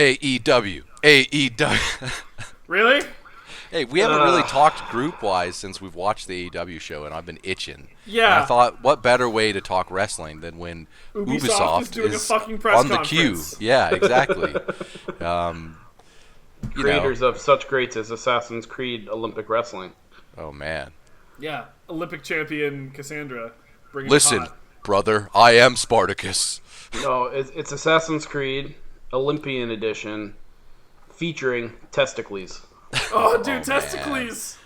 AEW. AEW. Really? Hey, we haven't really talked group-wise since we've watched the AEW show, and I've been itching. Yeah. And I thought, what better way to talk wrestling than when Ubisoft is doing a fucking press on the queue? Yeah, exactly. Creators of such greats as Assassin's Creed Olympic Wrestling. Oh, man. Yeah. Olympic champion Cassandra. Listen, brother, I am Spartacus. No, it's Assassin's Creed Olympian Edition featuring Testicles. Oh, dude, Testicles!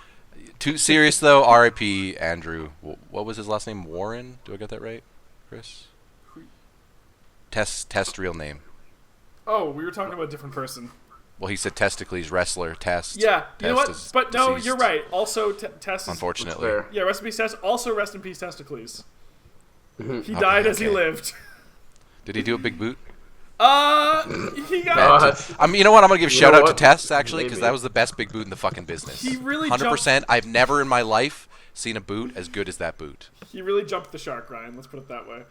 Too serious, though. R.I.P. Andrew. What was his last name? Warren? Do I get that right, Chris? Test real name. Oh, we were talking about a different person. Well, he said Testicles, wrestler, Test. Yeah, you know what? But no, deceased. You're right. Also, Test. Unfortunately. Yeah, rest in peace, Test. Also, rest in peace, Testicles. He died as he lived. Did he do a big boot? He got. I mean, you know what? I'm gonna give a shout out to Test actually, because that was the best big boot in the fucking business. He really 100%. I've never in my life seen a boot as good as that boot. He really jumped the shark, Ryan. Let's put it that way.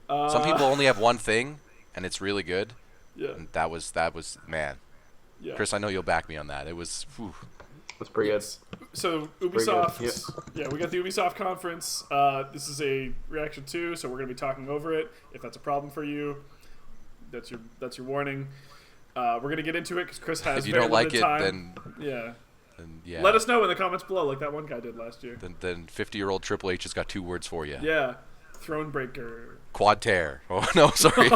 Some people only have one thing, and it's really good. Yeah. And that was man. Yeah. Chris, I know you'll back me on that. It was. Whew. That's pretty good. So Ubisoft, yeah, we got the Ubisoft conference. This is a reaction to, so we're gonna be talking over it. If that's a problem for you, that's your warning. We're gonna get into it because Chris has. If you very don't like limited it, time. then yeah. Let us know in the comments below, like that one guy did last year. Then 50-year-old Triple H has got 2 words for you. Yeah, Thronebreaker. Quad tear. Oh no, sorry.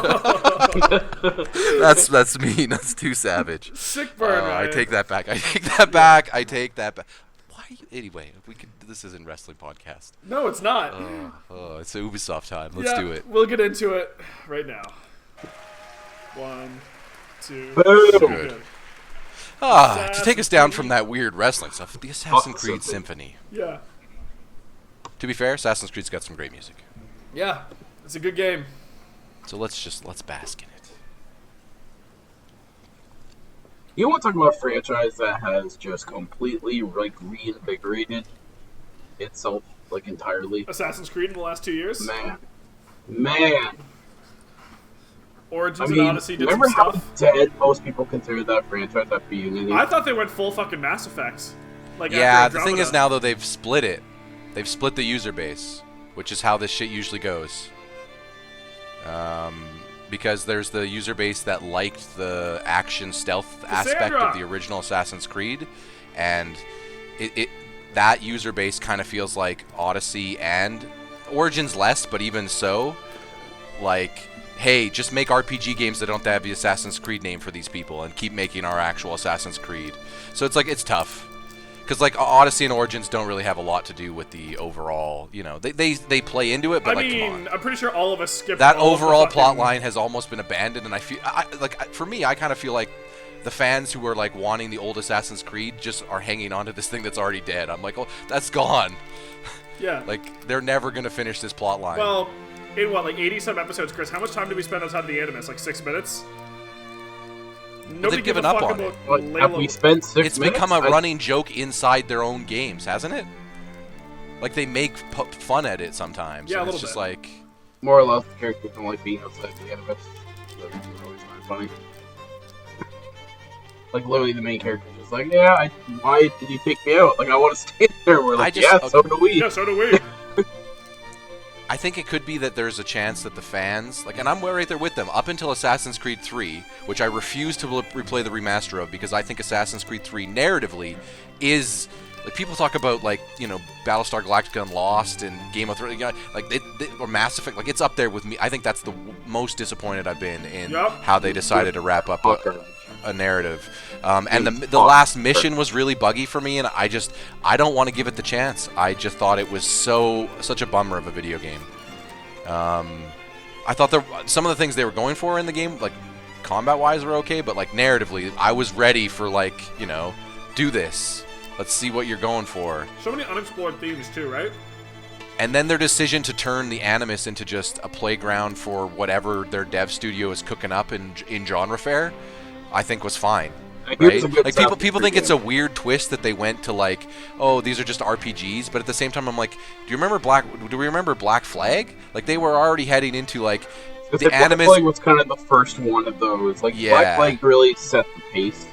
that's mean. That's too savage. Sick burn. I take that back. I take that back. Why? Anyway, this isn't wrestling podcast. No, it's not. It's Ubisoft time. Let's do it. We'll get into it right now. 1, 2. Good. To take us down from that weird wrestling stuff, the Assassin's Creed Symphony. Yeah. To be fair, Assassin's Creed's got some great music. Yeah, it's a good game. So let's bask in it. You want to talk about a franchise that has just completely reinvigorated itself entirely? Assassin's Creed in the last 2 years? Man. Origins and Odyssey did some remember stuff. how dead most people consider that franchise after Unity? I thought they went full fucking Mass Effect. Yeah, the thing is now though they've split it. They've split the user base, which is how this shit usually goes. Because there's the user base that liked the action stealth aspect of the original Assassin's Creed, and that user base kind of feels like Odyssey and Origins less, but even so, hey, just make RPG games that don't have the Assassin's Creed name for these people and keep making our actual Assassin's Creed. So it's tough. Because Odyssey and Origins don't really have a lot to do with the overall, they play into it, but come on. I'm pretty sure all of us skipped that overall plot line has almost been abandoned, and I feel for me, I kind of feel like the fans who are wanting the old Assassin's Creed just are hanging on to this thing that's already dead. I'm like, oh, that's gone. Yeah. They're never gonna finish this plot line. Well, in 80 some episodes, Chris? How much time did we spend outside of the Animus? 6 minutes. They've given up on it. Have we spent 6 minutes? It's become a running joke inside their own games, hasn't it? They make fun at it sometimes. Yeah, and a it's little just bit. More or less, the characters don't like being outside the Animus. So it's always kind of funny. Literally, the main character is just why did you take me out? I want to stay there. We're so do we. Yeah, so do we. I think it could be that there's a chance that the fans, and I'm right there with them, up until Assassin's Creed 3, which I refuse to replay the remaster of because I think Assassin's Creed 3 narratively is, people talk about, Battlestar Galactica and Lost and Game of Thrones, or Mass Effect, it's up there with me. I think that's the most disappointed I've been in how they decided to wrap up a narrative. And the last mission was really buggy for me, and I don't want to give it the chance. I just thought it was such a bummer of a video game. I thought some of the things they were going for in the game, combat-wise, were okay, but narratively, I was ready for do this. Let's see what you're going for. So many unexplored themes too, right? And then their decision to turn the Animus into just a playground for whatever their dev studio is cooking up in genre fare, I think was fine. Right? People think it's a weird twist that they went to oh, these are just RPGs, but at the same time I'm do we remember Black Flag? They were already heading into Because Black Flag was kind of the first one of those. Like, Black Flag really set the pace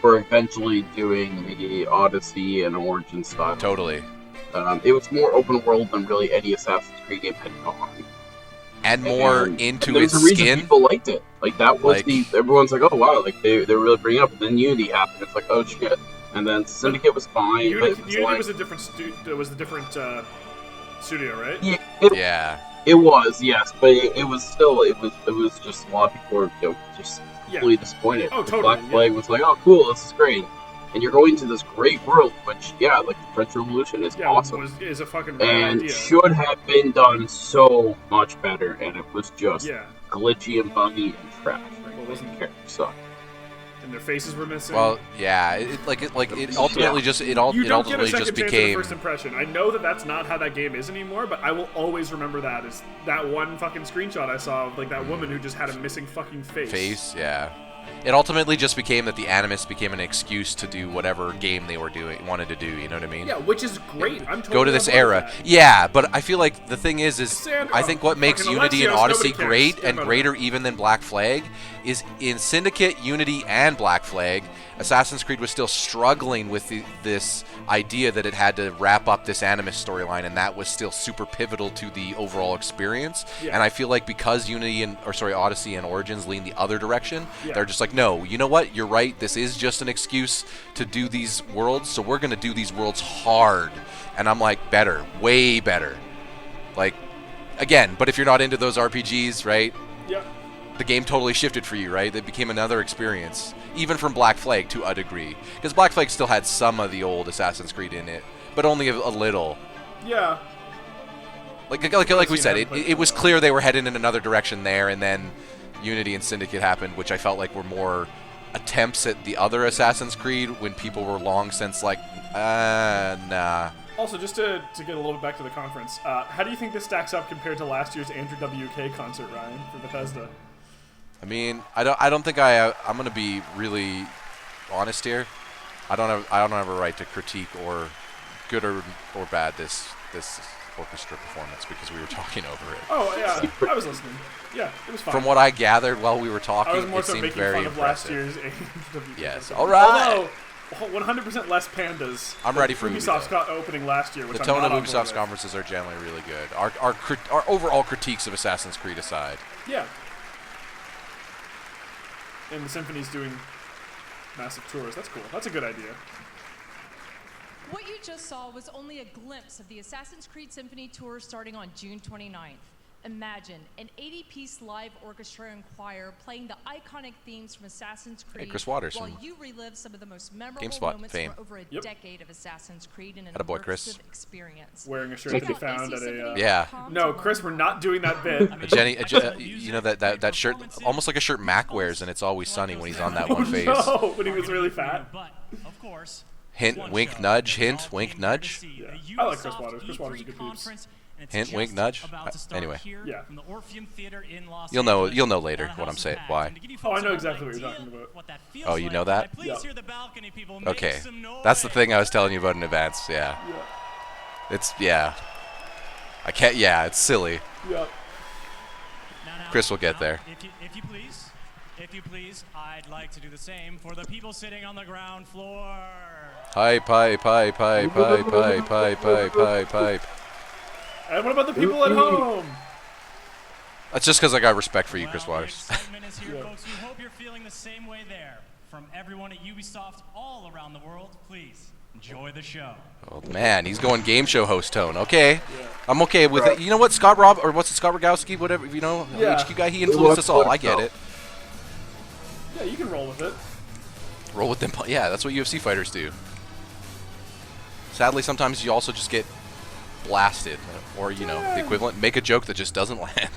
for eventually doing the Odyssey and Origin style. Totally. It was more open world than really any Assassin's Creed game had gone. And more into its skin. There's a reason people liked it. Like, that was everyone's like, oh wow, like, they're really bringing it up. And then Unity happened. It's like, oh shit. And then Syndicate was fine. Unity was a different studio, right? Yeah. It was, yes, but it was still, it was just a lot of people were, just completely disappointed. Oh, totally. Black Flag was like, oh, cool, this is great. And you're going to this great world, which, like the French Revolution is awesome. Is a fucking and idea. Should have been done so much better, and it was just glitchy and buggy and trash. Wasn't care. So. And their faces were missing. Well, yeah, it ultimately just became first impression. I know that's not how that game is anymore, but I will always remember that as that one fucking screenshot I saw of like that woman who just had a missing fucking face. Yeah. It ultimately just became that the Animus became an excuse to do whatever game they wanted to do. You know what I mean? Yeah, which is great. I'm totally go to this era. Yeah, but I feel like the thing is I think what makes Unity and Odyssey great and greater even than Black Flag is in Syndicate, Unity, and Black Flag, Assassin's Creed was still struggling with this idea that it had to wrap up this Animus storyline, and that was still super pivotal to the overall experience. Yeah. And I feel like because Odyssey and Origins lean the other direction, they're just like, no, you know what? You're right. This is just an excuse to do these worlds, so we're going to do these worlds hard. And I'm like, better, way better. Like, again, but if you're not into those RPGs, right? Yeah. The game totally shifted for you, right? It became another experience, even from Black Flag to a degree, because Black Flag still had some of the old Assassin's Creed in it, but only a little. Yeah. Like we said, it was clear they were heading in another direction there, and then Unity and Syndicate happened, which I felt like were more attempts at the other Assassin's Creed when people were long since like, nah. Also, just to get a little bit back to the conference, how do you think this stacks up compared to last year's Andrew WK concert, Ryan, for Bethesda? I mean, I don't think I'm gonna be really honest here. I don't have a right to critique or good or bad this orchestra performance because we were talking over it. Oh yeah, I was listening. Yeah, it was fine. From what I gathered while we were talking, I was more it so seemed making very fun of last impressive. year's Andrew WK. Yes, all right. Although 100% less pandas. I'm ready for Ubisoft's opening last year. Which the tone of Ubisoft's conferences are generally really good. Our overall critiques of Assassin's Creed aside. Yeah. And the Symphony's doing massive tours. That's cool. That's a good idea. What you just saw was only a glimpse of the Assassin's Creed Symphony Tour starting on June 29th. Imagine an 80-piece live orchestra and choir playing the iconic themes from Assassin's Creed. Hey, Chris Waters while you relive some of the most memorable GameSpot moments fame. from over a decade of Assassin's Creed in an immersive experience. Wearing a shirt that he found at a... Yeah. No, Chris, we're not doing that bit. Jenny, you know that shirt, almost like a shirt Mac wears, and It's Always Sunny when he's on that one face. No, when he was really fat. But, of course, hint, wink, nudge, hint, wink, nudge. Yeah. I like Chris Waters. Chris Waters is a good piece. Hint, wink, nudge. Anyway, yeah. You'll know later what I'm saying. Why? Oh, I know exactly what you're talking about. Oh, you know that? Yeah. Okay, that's the thing I was telling you about in advance. Yeah. It's I can't. Yeah, it's silly. Yeah. Chris will get there. If you please, I'd like to do the same for the people sitting on the ground floor. Pipe, pipe, pipe, pipe, pipe, pipe, pipe, pipe, pipe, pipe. And what about the people at home? That's just because I got respect for you, Chris Waters. Here, folks. We hope you're feeling the same way there. From everyone at Ubisoft all around the world, please enjoy the show. Oh man, he's going game show host tone. Okay, I'm okay with it. You know what, Scott Rogowski, whatever, HQ guy, he influenced us all. I get it. Yeah, you can roll with it. Roll with them. Yeah, that's what UFC fighters do. Sadly, sometimes you also just get blasted, or the equivalent, make a joke that just doesn't land.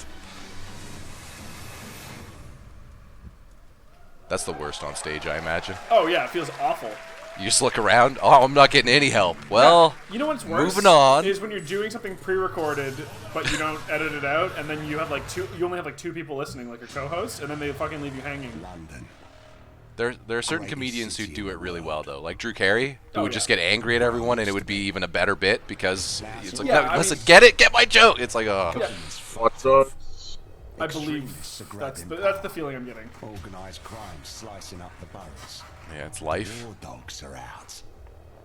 That's the worst on stage, I imagine. Oh yeah, it feels awful. You just look around. Oh, I'm not getting any help. Well, you know what's worse? Moving on. Is when you're doing something pre-recorded, but you don't edit it out, and then you have you only have two people listening, like your co-host, and then they fucking leave you hanging. London. There are certain comedians who do it really well, though, like Drew Carey, who would just get angry at everyone, and it would be even a better bit because it's like, no, listen, get my joke. It's like, oh. What's up? I believe that's the feeling I'm getting. Organized crime slicing up the boroughs. Yeah, it's life. Your dogs are out.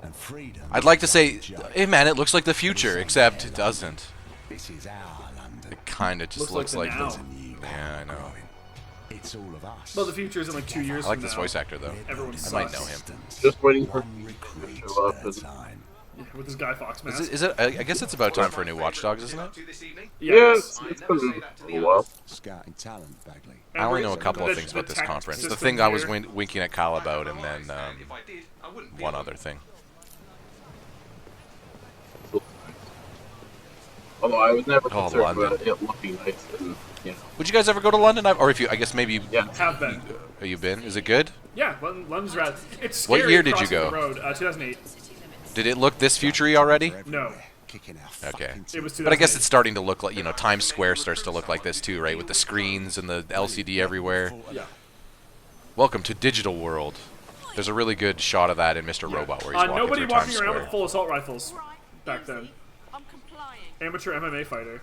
And freedom. I'd like to say, hey man, it looks like the future, except it doesn't. This is our London. It kind of just looks like now. Yeah, I know. It's all of us. Well, the future is in like 2 years I like from this now. voice actor though. Everyone I might know sucks. him. Just waiting for One him to recruit show up. at a time. Yeah, with his Guy Fawkes mask. Is it? I guess it's about time for a new Watch Dogs, isn't it? Yes, it's been a little while. Scouting talent, Bagley. I only know a couple of The- things the about this tech conference. The system thing I was here. winking at Kyle about, and then one other thing. Although I was never Oh, concerned London. about it looking nice and, you know. Would you guys ever go to London? Or if you, I guess maybe you, Yeah. Have been. you been? Is it good? Yeah, London's rad. It's What scary year did you crossing go? The road, 2008. Did it look this future-y already? No, Kicking our Okay. fucking it was 2008. But I guess it's starting to look like, you know, Times Square starts to look like this too, right? With the screens and the LCD everywhere. Yeah. Welcome to Digital World. There's a really good shot of that in Mr. Robot where he's walking nobody through walking Times around Square. with full assault rifles back Easy. then. I'm complying. Amateur MMA fighter.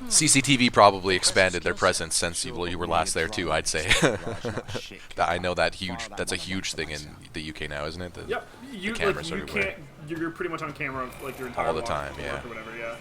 CCTV probably expanded their presence since you were last there too, I'd say. I know that's a huge thing in the UK now, isn't it? Yep. You cameras like you everywhere. can't. You're pretty much on camera like your entire All the walk time, to yeah. work or whatever. Yeah.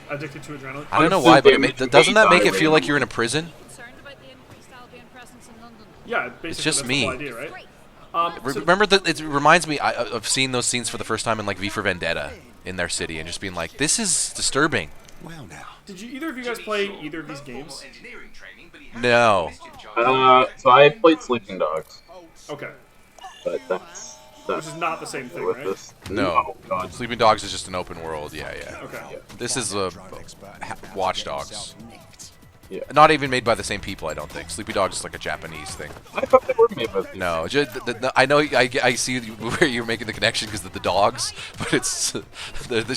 Addicted to adrenaline. I don't know why, but doesn't that make it feel like you're in a prison? Concerned about the increased Albion presence in London. Yeah, basically just that's me. the whole idea, right? Great. So- Remember that it reminds me of seeing those scenes for the first time in like V for Vendetta in their city and just being like, this is disturbing. Well now. did you either of you guys play either of these games? No. So I played Sleeping Dogs, Okay. but that's Which is not the same thing, with right? this. No. Oh, God. Sleeping Dogs is just an open world. Yeah, yeah. Okay. This is Watch Dogs. Yeah. Not even made by the same people, I don't think. Sleepy Dogs is like a Japanese thing. I thought they were made by the No, just, I know I see where you're making the connection because of the dogs, but it's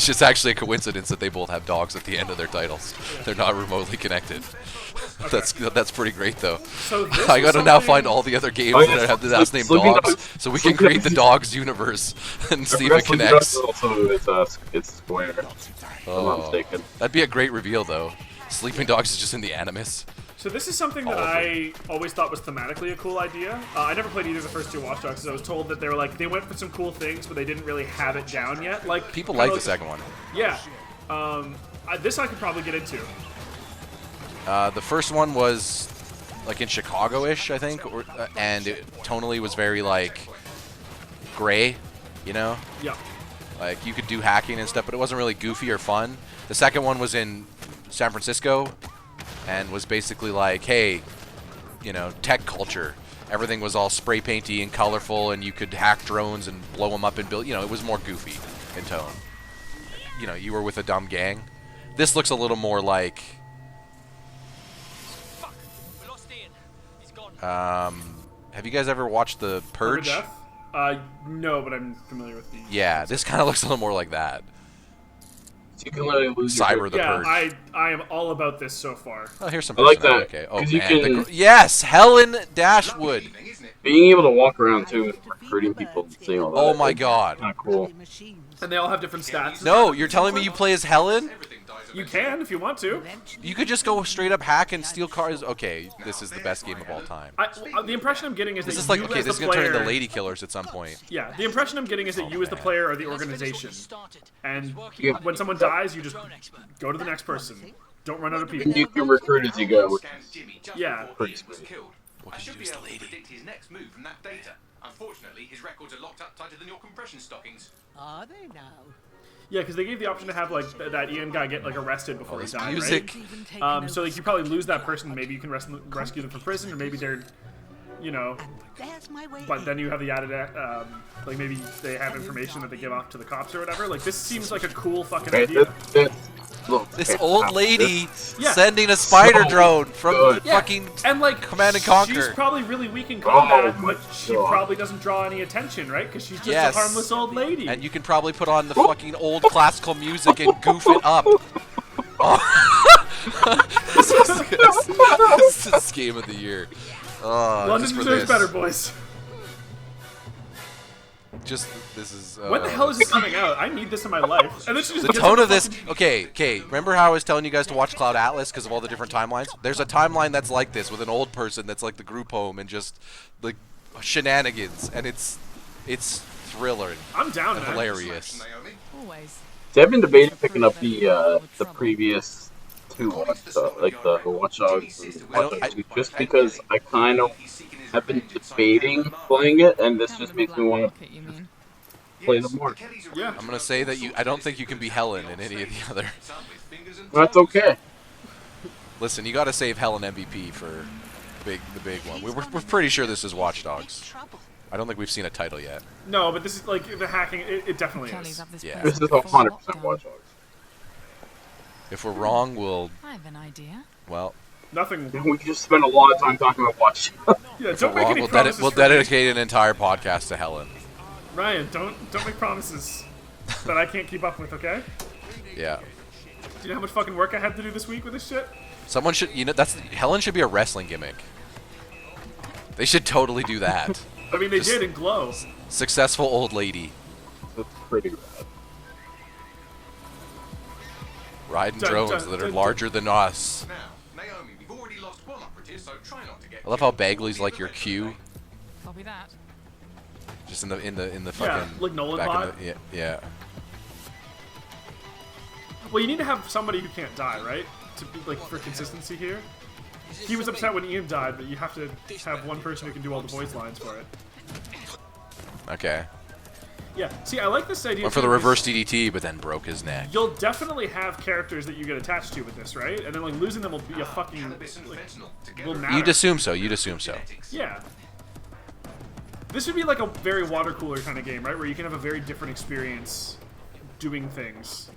just actually a coincidence that they both have dogs at the end of their titles. They're not remotely connected. That's pretty great though. So this I was gotta now something- find all the other games Oh, yeah, that have the last name Sleeping Dogs, Dogs. so we can Sleeping create the Dogs universe and see if it Wrestling connects. Dogs Also, it's Square. If I'm not mistaken. That'd be a great reveal though. Sleeping Dogs is just in the Animus. So this is something that All of I always thought was thematically a cool idea. I never played either of the first two Watch Dogs, because I was told that they were like they went for some cool things, but they didn't really have it down yet. Like People kinda like the second one. Yeah. This I could probably get into. The first one was like in Chicago-ish, I think, and it tonally was very like gray, you know? Yeah. Like you could do hacking and stuff, but it wasn't really goofy or fun. The second one was in San Francisco and was basically like, hey, you know, tech culture. Everything was all spray painty and colorful, and you could hack drones and blow them up and build. You know, it was more goofy in tone. You know, you were with a dumb gang. This looks a little more like. Have you guys ever watched The Purge? Death? No, but I'm familiar with the. Yeah, this kind of looks a little more like that. So you can literally lose your Cyber the Yeah, Purge. I am all about this so far. Oh, here's some. I like personality. that, Okay. Oh 'cause you man, can- yes, Helen Dashwood. Being able to walk around too and recruiting people and seeing all that. Oh my God. Kind of cool. And they all have different stats. No, you're telling me you play as Helen? You can if you want to. You could just go straight up hack and steal cars. Okay, this is the best game of all time. The impression I'm getting is This that is like, you okay, as this is the gonna turn into player- Lady Killers at some point. Yeah, the impression I'm getting is that you as the player are the organization, and Yeah. when someone dies, you just go to the next person. Don't run out of And people. you can recruit as you go. Which Yeah. pretty sweet. What could you do as the lady? predict his next move from that data. Unfortunately, his records are locked up tighter than your compression stockings. Are they now? Yeah, because they gave the option to have like that Ian guy get like arrested before he this died, music. right? So like you probably lose that person. Maybe you can rescue them from prison, or maybe they're, you know. There's my way. But then you have the added, like maybe they have information that they give off to the cops or whatever. Like this seems like a cool fucking Okay, idea. look, This okay, old wow, lady Yeah. sending a spider So drone from good. Yeah, fucking and like Command and Conquer. She's probably really weak in combat, Oh my but she God. probably doesn't draw any attention, right? Because she's just Yes. a harmless old lady. And you can probably put on the fucking old classical music and goof it up. Oh. this is this game of the year. Oh, London just for deserves this. better, boys. Just this is. When the hell is this coming out? I need this in my life. And then she just The gets tone on of this. fucking- Okay. Remember how I was telling you guys to watch Cloud Atlas because of all the different timelines? There's a timeline that's like this with an old person that's like the group home and just like shenanigans, and it's thriller I'm down, and man. hilarious. Always. See, I've been debating picking up the previous two like the Watch Dogs and Watch Dogs 2, just because I kind of have been debating playing it, and this just makes me want to play them more. Yeah. I'm gonna say that I don't think you can be Helen in any of the other. That's okay. Listen, you got to save Helen MVP for the big one. We're pretty sure this is Watch Dogs. I don't think we've seen a title yet. No, but this is like the hacking. It definitely is. Yeah. This is 100% Watch Dogs. If we're wrong, we'll. I have an idea. Well. Nothing. We just spent a lot of time talking about Watch Dogs. Yeah, If we're don't make wrong, any we'll promises. dedicate an entire podcast to Helen. Ryan, don't make promises that I can't keep up with. Okay? Yeah. Do you know how much fucking work I had to do this week with this shit? Someone should. Helen should be a wrestling gimmick. They should totally do that. I mean, they Just did in Glow. Successful old lady. That's pretty rad. Riding drones that are larger than us. Now, Naomi, we've already lost one operative, so try not to get. I love how Bagley's like your Q. Copy that. Just in the fucking. like Nolan back Pod. in the, yeah. Well, you need to have somebody who can't die, right? To be like for consistency here. He was upset when Ian died, but you have to have one person who can do all the voice lines for it. Okay. Yeah. See, I like this idea. Went for the too, reverse DDT, but then broke his neck. You'll definitely have characters that you get attached to with this, right? And then like losing them will be a fucking will matter. You'd assume so. Yeah. This would be like a very water cooler kind of game, right? Where you can have a very different experience doing things.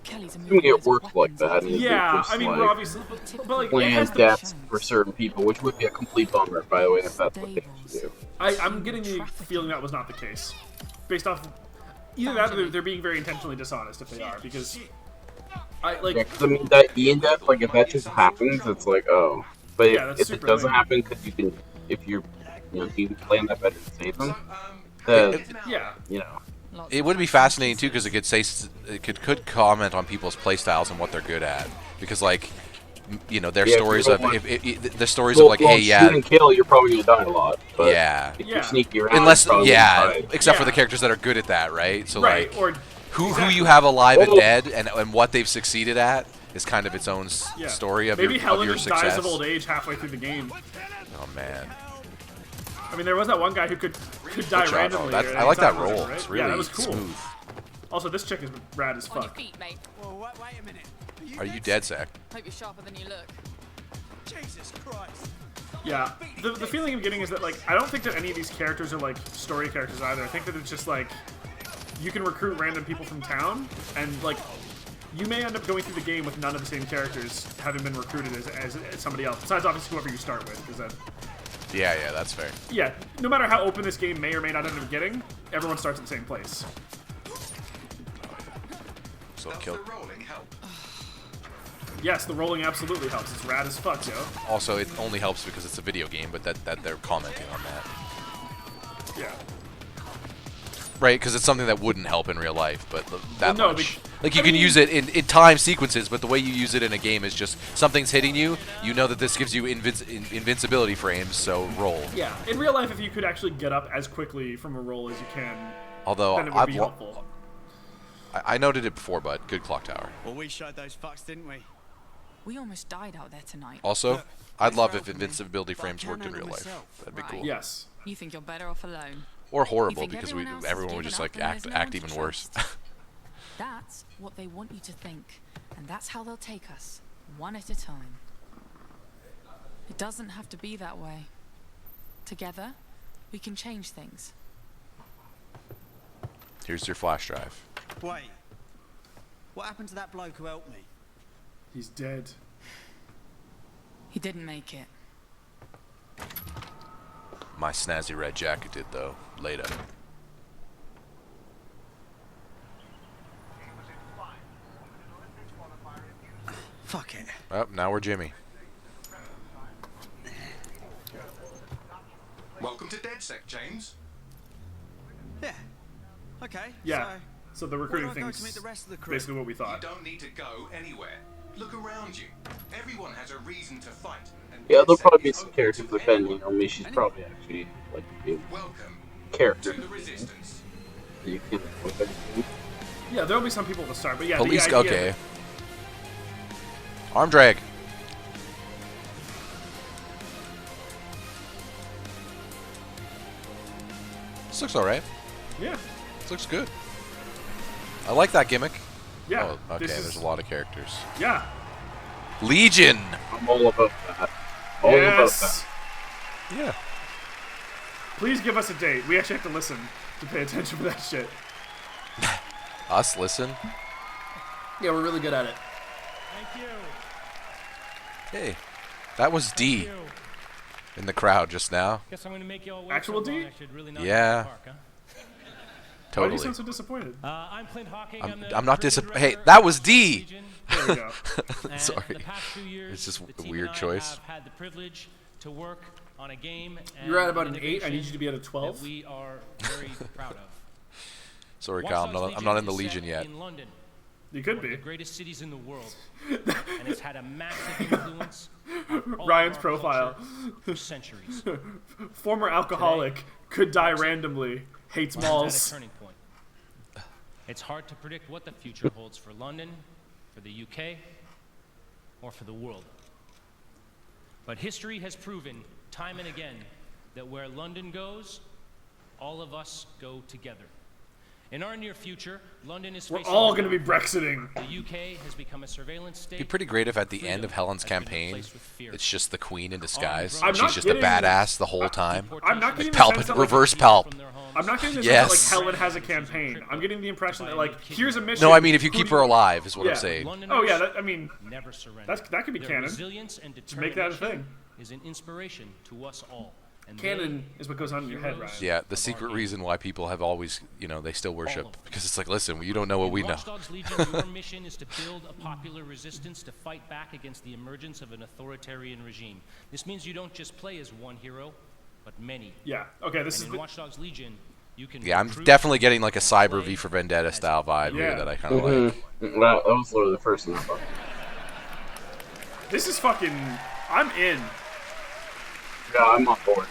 Doing it works like that. And Yeah, just, I mean, like, we're obviously, but like, it plan has the, deaths for certain people, which would be a complete bummer, by the way, if that's what they do. I'm getting the feeling that was not the case, based off either that or they're being very intentionally dishonest if they are, because I like. Yeah, 'cause, I mean, that Ian death, like if that just happens, it's like, oh. But Yeah, if it doesn't happen, because you can, if you're, you can plan that better to save them, then Yeah. you know. It would be fascinating too, because it could comment on people's playstyles and what they're good at, because like, their stories of the stories of like, hey, yeah, shoot and kill, you're probably gonna die a lot. But yeah, if you're sneaky around, unless you're probably gonna die. except for the characters that are good at that, right? So Right, like, or who you have alive and dead, and what they've succeeded at is kind of its own story of maybe your, Helen of your just success. dies of old age halfway through the game. Oh man. I mean, there was that one guy who could die Good randomly. shot. I like that roll. It's really yeah, that was cool. smooth. Also, this chick is rad as On your fuck. feet, mate. Well, wait a minute. Are you dead, Zach? Hope you're sharper than you look. Jesus Christ. Yeah, the feeling I'm getting is that like I don't think that any of these characters are like story characters either. I think that it's just like you can recruit random people from town, and like you may end up going through the game with none of the same characters having been recruited as somebody else. Besides, obviously, whoever you start with, because that. Yeah, that's fair. Yeah, no matter how open this game may or may not end up getting, everyone starts at the same place. So kill. Yes, the rolling absolutely helps. It's rad as fuck, yo. Also, it only helps because it's a video game, but that they're commenting on that. Yeah. Right, because it's something that wouldn't help in real life, but that Well, no, much. Like, you can use it in time sequences, but the way you use it in a game is just something's hitting you, you know that this gives you invincibility frames, so roll. Yeah, in real life, if you could actually get up as quickly from a roll as you can, Although, then it would be helpful. I noted it before, but good clock tower. Well, we showed those fucks, didn't we? We almost died out there tonight. Also, I'd love if invincibility frames worked in real life. That'd be cool. Yes. You think you're better off alone? Or You horrible, think because everyone else has everyone would given just up like and there's no act one to even worse. trust? That's what they want you to think, and that's how they'll take us, one at a time. It doesn't have to be that way. Together, we can change things. Here's your flash drive. Wait. What happened to that bloke who helped me? He's dead. He didn't make it. My snazzy red jacket did, though. Later. Fuck it. Oh, now we're Jimmy. Welcome to DedSec, James. Yeah. Okay. Yeah. So the recruiting where do I go thing's to meet the rest of the crew? basically what we You thought. don't need to go anywhere. Look around you. Everyone has a reason to fight. And Yeah, there'll DSA probably be is some open characters to defending. anyone. I mean, she's probably actually like a Welcome character to the Resistance. that you can. Yeah, there'll be some people to start, but yeah, Police. the idea Okay. Arm drag. This looks alright. Yeah. This looks good. I like that gimmick. Yeah. Oh, okay, this is- there's a lot of characters. Yeah. Legion. I'm all about that. All about Yes. that. Yeah. Please give us a date. We actually have to listen to pay attention to that shit. Us listen. Yeah, we're really good at it. Thank you. Hey, that was D in the crowd just now. Guess I'm gonna make you all wait Actual so long. D? I should really not Yeah. be in the park, huh? Why do Totally. you sound so disappointed? I'm Clint Hawking. I'm not disappointed. Hey, that was D. There we go. Sorry. The past 2 years, It's just the a team weird and I choice. have had the privilege to work on a game. You're at and about an 8. I need innovation you to be at a 12. that we are very proud of. Sorry, Watch Kyle. I'm Dogs not in the is set Legion yet. In London, You could one of be. the greatest cities in the world, and it's had a massive influence on all Ryan's of our profile. culture for centuries. Former alcoholic, could die randomly, hates London's malls. at a turning point. It's hard to predict what the future holds for London, for the UK, or for the world. But history has proven time and again that where London goes, all of us go together. In our near future, London is We're facing all a going to be war. Brexiting. The UK has become a surveillance state. It'd be pretty great if at the end of Helen's has been campaign, replaced with fear. it's just the queen in disguise. I'm and not she's just a getting- badass the whole time. I'm not getting Like the Palp, sense that, like, reverse Palp. I'm not getting the Yes. sense that, like, Helen has a campaign. I'm getting the impression that, like, here's a mission. No, I mean if you Who keep do her alive is what Yeah. I'm saying. Oh, yeah, that, I mean, Never surrender. that could be Their canon. resilience and To make that a determination thing. is an inspiration to us all. And Canon is what goes on in your head, Ryan. Yeah, the secret reason why people have always, they still worship. Because it's like, listen, you don't know what we know. Watch Dogs Legion, your mission is to build a popular resistance to fight back against the emergence of an authoritarian regime. This means you don't just play as one hero, but many. Yeah, okay, this and is in the- Watch Dogs Legion, you can Yeah, I'm recruit, definitely getting like a Cyber V for Vendetta style vibe Yeah. here that I kind of like. That was literally the first thing I thought. This is fucking... I'm in. Yeah, I'm on board.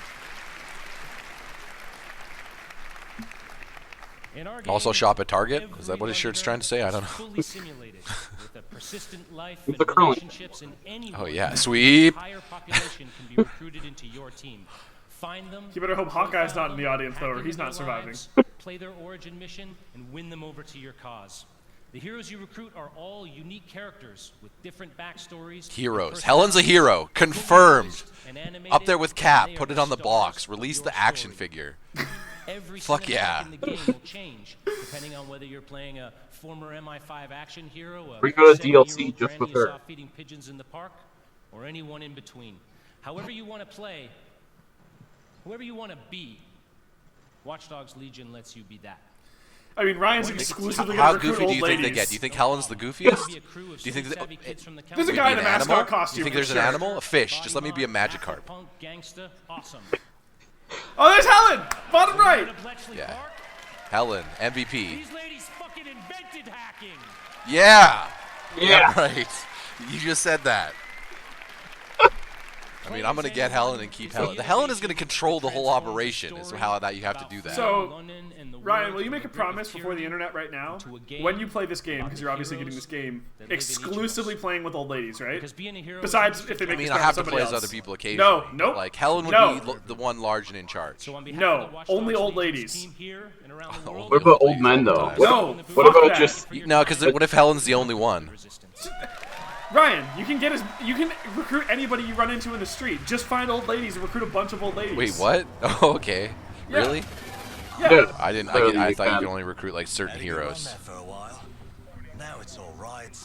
In our Also game, shop at Target? every Is that what his shirt's Londoner trying to say? I is don't know. fully simulated with a persistent life It's and a crony. relationships, and anyone Oh, yeah, from sweep. the entire population can be recruited into your team. Find them. You better hope Hawkeye's profile not in the them, audience, though, or hack he's into not their surviving. lives, play their origin mission, and win them over to your cause. The heroes you recruit are all unique characters with different backstories. and Heroes. Helen's a hero. personalities, Confirmed. and animated, Up there with and Cap. they Put are it on the stars box. of Release your the action story. figure. Every Fuck cinematic yeah. in the game will change depending on whether you're playing a former MI5 action hero, a We got a 70-year-old DLC just granny with you her. saw feeding pigeons in the park, or anyone in between. However you want to play, whoever you want to be, Watch Dogs Legion lets you be that. I mean, Ryan's exclusively How going to recruit goofy do old you think they ladies. get? Do you think Helen's the goofiest? Be a crew of Do you think savvy kids from the There's a county. guy in a an mascot animal? costume. Do you think for there's an sure. animal? A fish. Just let me be a Body Magikarp. mod, punk, gangsta, awesome. Oh, there's Helen! Bottom right! To Bletchley Yeah. Park, Helen, MVP. these ladies fucking invented hacking. Yeah. Yeah. Right. You just said that. I mean, I'm gonna get Helen and keep Helen. The Helen is gonna control the whole operation. Is how that you have to do that. So, Ryan, will you make a promise before the internet right now? When you play this game, because you're obviously getting this game, exclusively playing with old ladies, right? Besides if they I make mean, this I promise have to somebody play else. as other people occasionally. No, nope. Like Helen would No. be the one large and in charge. No, only old ladies. What about old men though? No, What fuck about that. just No, because what if Helen's the only one? Ryan, you can recruit anybody you run into in the street. Just find old ladies and recruit a bunch of old ladies. Wait, what? Oh, okay. Yeah. Really? Yeah. I didn't. Clearly I you thought you can. could only recruit like certain heroes. for a while. Now it's all right.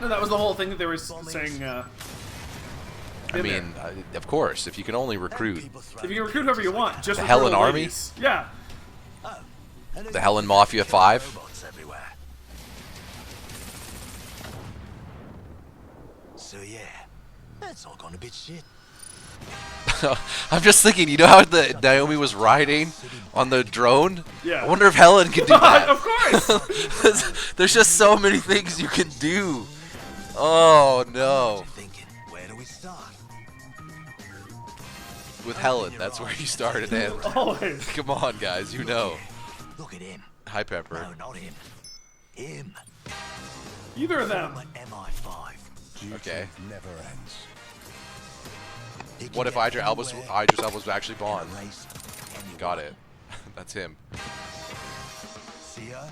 No, that was the whole thing that they were saying. I in mean, of course, if you can only recruit if you can recruit whoever you want, just The recruit Helen old Army? ladies. Yeah. the Helen Mafia 5. Robots everywhere. So yeah, that's all gone a bit shit. I'm just thinking, you know how the Naomi was riding on the drone? Yeah. I wonder if Helen can do that. Of course. There's just so many things you can do. Oh no. Where do we start? With Helen, that's where you start and end. Always. Come on, guys, you know. Look at him. Hi, Pepper. No, not him. Him. Either of them. MI5. Okay. Never ends. What if Idris Elba was actually Bond? Got it. That's him. See her?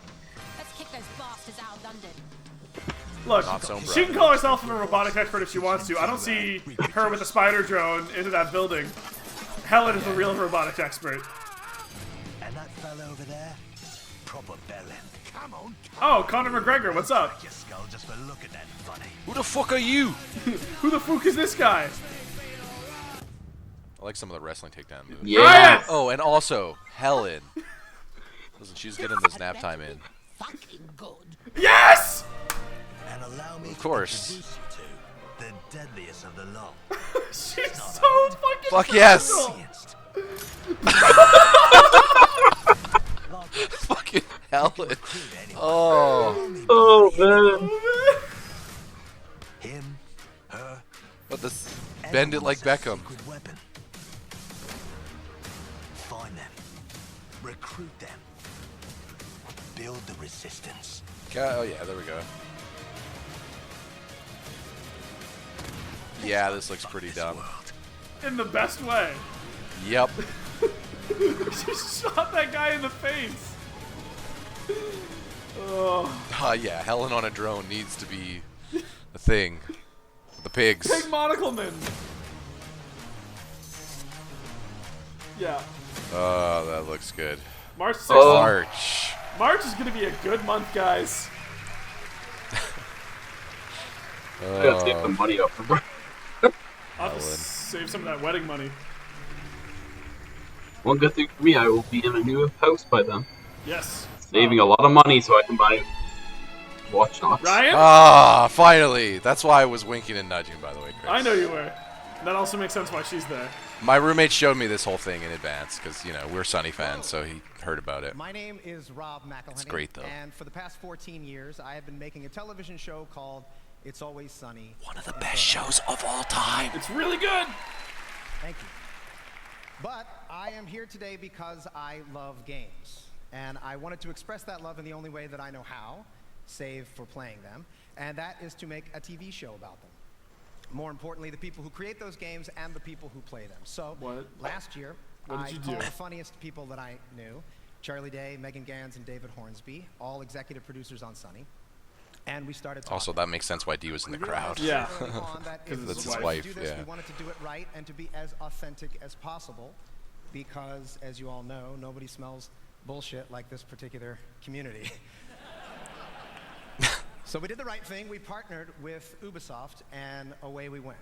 Let's kick those bastards out of London. Look, Not so she can call herself a robotics expert if she wants to. I don't see her with a spider drone into that building. Helen is the real robotics expert. And that fella over there? Proper bellend. Come on. Oh, Conor McGregor, what's up? Your skull just for look at that funny. Who the fuck are you? Who the fuck is this guy? I like some of the wrestling takedown moves. Yeah. Oh, and also Helen. Listen, she's getting this nap time in. Fucking good. Yes! And allow me Of course. to introduce you to the deadliest of the lot. She's so fucking Fuck yes! Fucking Helen. Oh. Oh man. Him, her, What this? Bend it like Beckham. secret weapon. Find them. Recruit them. Build the resistance. Oh yeah, there we go. Yeah, this looks pretty dumb. In the best way. Yep. She shot that guy in the face. Oh. Yeah, Helen on a drone needs to be a thing. The pigs. Pig monocle man. Yeah. Oh, that looks good. March 6th. March. March is going to be a good month, guys. I gotta save the money up for I'll have to save some of that wedding money. One good thing for me, I will be in a new house by then. Yes. Saving a lot of money so I can buy Watch Dogs. Ryan? Ah, finally. That's why I was winking and nudging, by the way, Chris. I know you were. That also makes sense why she's there. My roommate showed me this whole thing in advance because, you know, we're Sunny fans, so he heard about it. My name is Rob McElhenney. It's great, though. And for the past 14 years, I have been making a television show called It's Always Sunny. One of the best shows of all time. It's really good. Thank you. But I am here today because I love games. And I wanted to express that love in the only way that I know how, save for playing them, and that is to make a TV show about them. More importantly, the people who create those games and the people who play them. So, last year, I called the funniest people that I knew, Charlie Day, Megan Gans, and David Hornsby, all executive producers on Sunny, and we started talking. Also, that makes sense why Dee was in the crowd. Yeah. Because that's his wife, yeah. We wanted to do it right and to be as authentic as possible because, as you all know, nobody smells bullshit like this particular community. So we did the right thing. We partnered with Ubisoft, and away we went.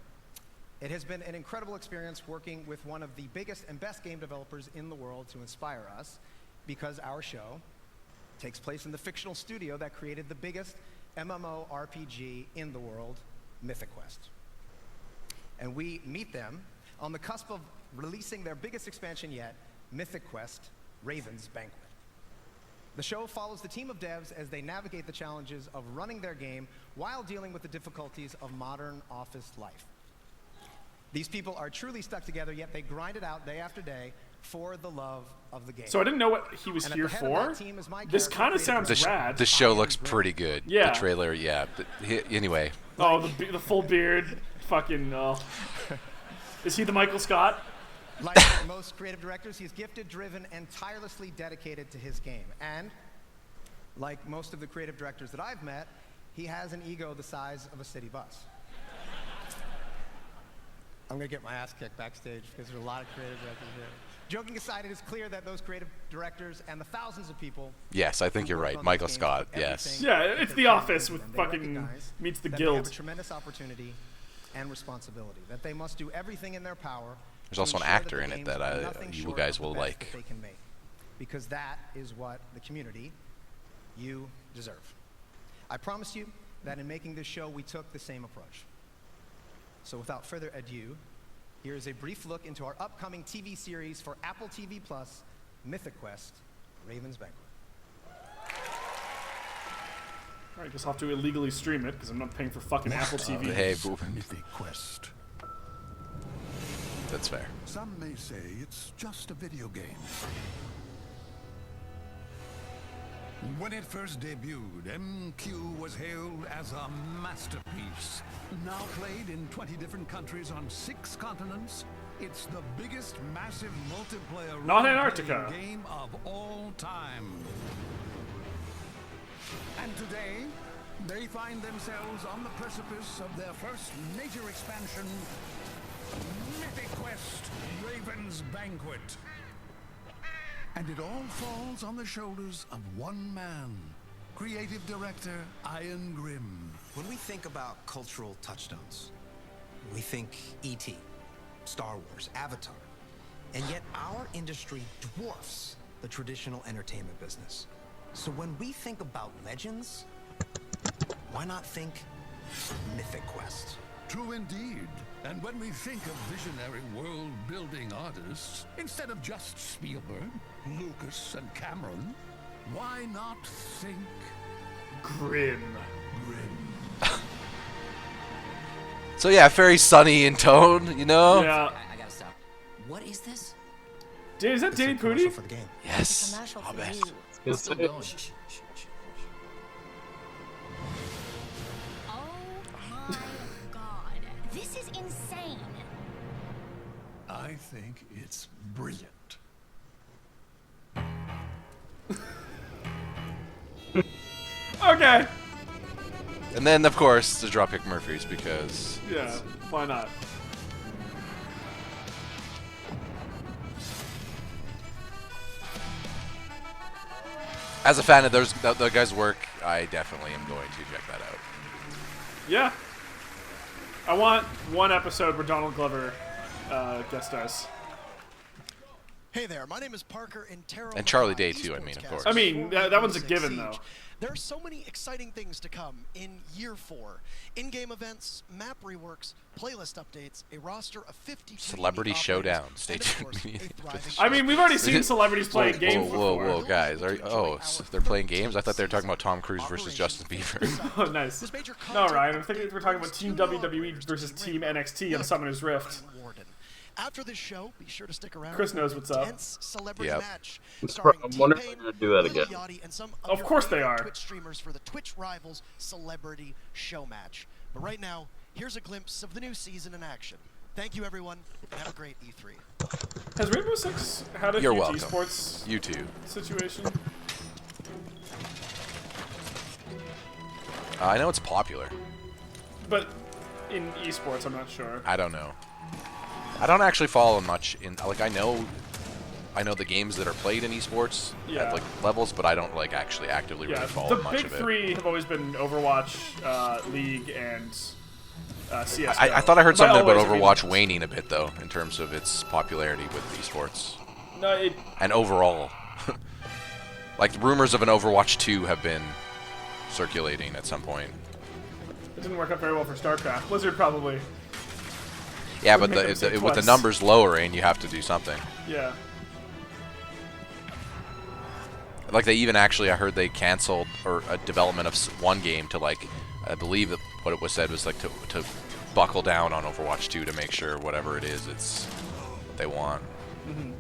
It has been an incredible experience working with one of the biggest and best game developers in the world to inspire us, because our show takes place in the fictional studio that created the biggest MMORPG in the world, Mythic Quest. And we meet them on the cusp of releasing their biggest expansion yet, Mythic Quest: Raven's Banquet. The show follows the team of devs as they navigate the challenges of running their game while dealing with the difficulties of modern office life. These people are truly stuck together, yet they grind it out day after day for the love of the game. So I didn't know what he was here for. This kind of sounds rad. The show looks pretty good. Yeah. The trailer, yeah. But anyway. Oh, the full beard. Fucking, Is he the Michael Scott? Like most creative directors, he's gifted, driven, and tirelessly dedicated to his game. And like most of the creative directors that I've met, he has an ego the size of a city bus. I'm going to get my ass kicked backstage because there's a lot of creative directors here. Joking aside, it is clear that those creative directors and the thousands of people... Yes, I think you're right. Michael Scott, yes. Yeah, it's The Office with fucking meets the Guild. They have a tremendous opportunity and responsibility, that they must do everything in their power. There's also an actor in it that you guys will like. They can make, because that is what the community, you deserve. I promise you that in making this show, we took the same approach. So without further ado, Here's a brief look into our upcoming TV series for Apple TV Plus, Mythic Quest: Raven's Banquet. All right, guess I'll have to illegally stream it because I'm not paying for fucking Apple TV. Hey, boo. Mythic Quest. That's fair. Some may say it's just a video game. When it first debuted, MQ was hailed as a masterpiece. Now played in 20 different countries on 6 continents, it's the biggest massive multiplayer Not Antarctica. game of all time. And today, they find themselves on the precipice of their first major expansion, Mythic Quest: Raven's Banquet. And it all falls on the shoulders of one man, creative director Ian Grimm. When we think about cultural touchstones, we think E.T., Star Wars, Avatar. And yet our industry dwarfs the traditional entertainment business. So when we think about legends, why not think Mythic Quest? True indeed. And when we think of visionary world-building artists, instead of just Spielberg, Lucas, and Cameron, why not think Grimm? So yeah, very sunny in tone, you know? Yeah. I gotta stop. What is this? Dude, is that Danny Pudi? For the game. Yes. I'll bet. It's Still going. Oh my god. This is insane. I think it's brilliant. Okay. And then, of course, the Dropkick Murphys, because... Yeah, why not? As a fan of the guy's work, I definitely am going to check that out. Yeah. I want one episode where Donald Glover guest stars. Hey there, my name is Parker and Taro. And Charlie Day, too, I mean, of course. I mean, that one's a given, though. There are so many exciting things to come in Year 4. In-game events, map reworks, playlist updates, a roster of 50 Celebrity Showdown. Stay tuned. I mean, we've already seen celebrities playing games before. Whoa, guys. They're playing games? I thought they were talking about Tom Cruise versus Justin Bieber. Oh, nice. No, Ryan, I'm thinking we're talking about Team WWE versus Team NXT on Summoner's Rift. After this show, be sure to stick around. Chris knows what's up. Celebrity match I'm wondering if they're going to do that again. and some of course they are. Twitch streamers for the Twitch Rivals Celebrity Show match. But right now, here's a glimpse of the new season in action. Thank you, everyone, and have a great E3. Has Rainbow Six had a You're huge welcome. esports You too. situation? I know it's popular. But in esports, I'm not sure. I don't know. I don't actually follow much in like I know the games that are played in esports at like levels, but I don't like actually actively really follow much of it. The big three have always been Overwatch, League, and CS:GO. I thought I heard something about always, Overwatch waning a bit though in terms of its popularity with esports. No, and overall, like rumors of an Overwatch 2 have been circulating at some point. It didn't work out very well for StarCraft. Blizzard probably. Yeah, but with the numbers lowering, you have to do something. Yeah. Like they even actually, I heard they canceled a development of one game to like, I believe that what it was said was like to buckle down on Overwatch 2 to make sure whatever it is, it's what they want. Mm-hmm.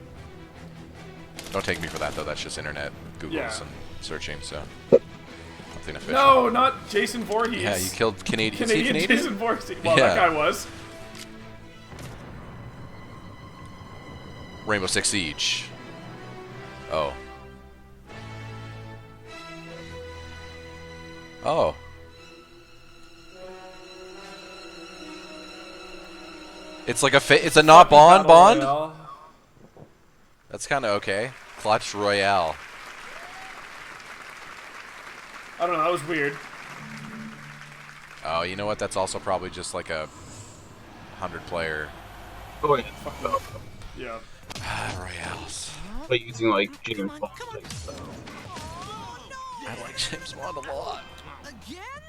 Don't take me for that though. That's just internet Googles and searching. So nothing official. No, not Jason Voorhees. Yeah, you killed Canadian Jason Voorhees. Well, that guy was. Rainbow Six Siege. Oh. Oh. It's like it's a not Bond. Royale. That's kind of okay. Clutch Royale. I don't know. That was weird. Oh, you know what? That's also probably just like a 100-player. Oh, wait. Yeah. Royales. But using like James Bond. I like James Bond a lot.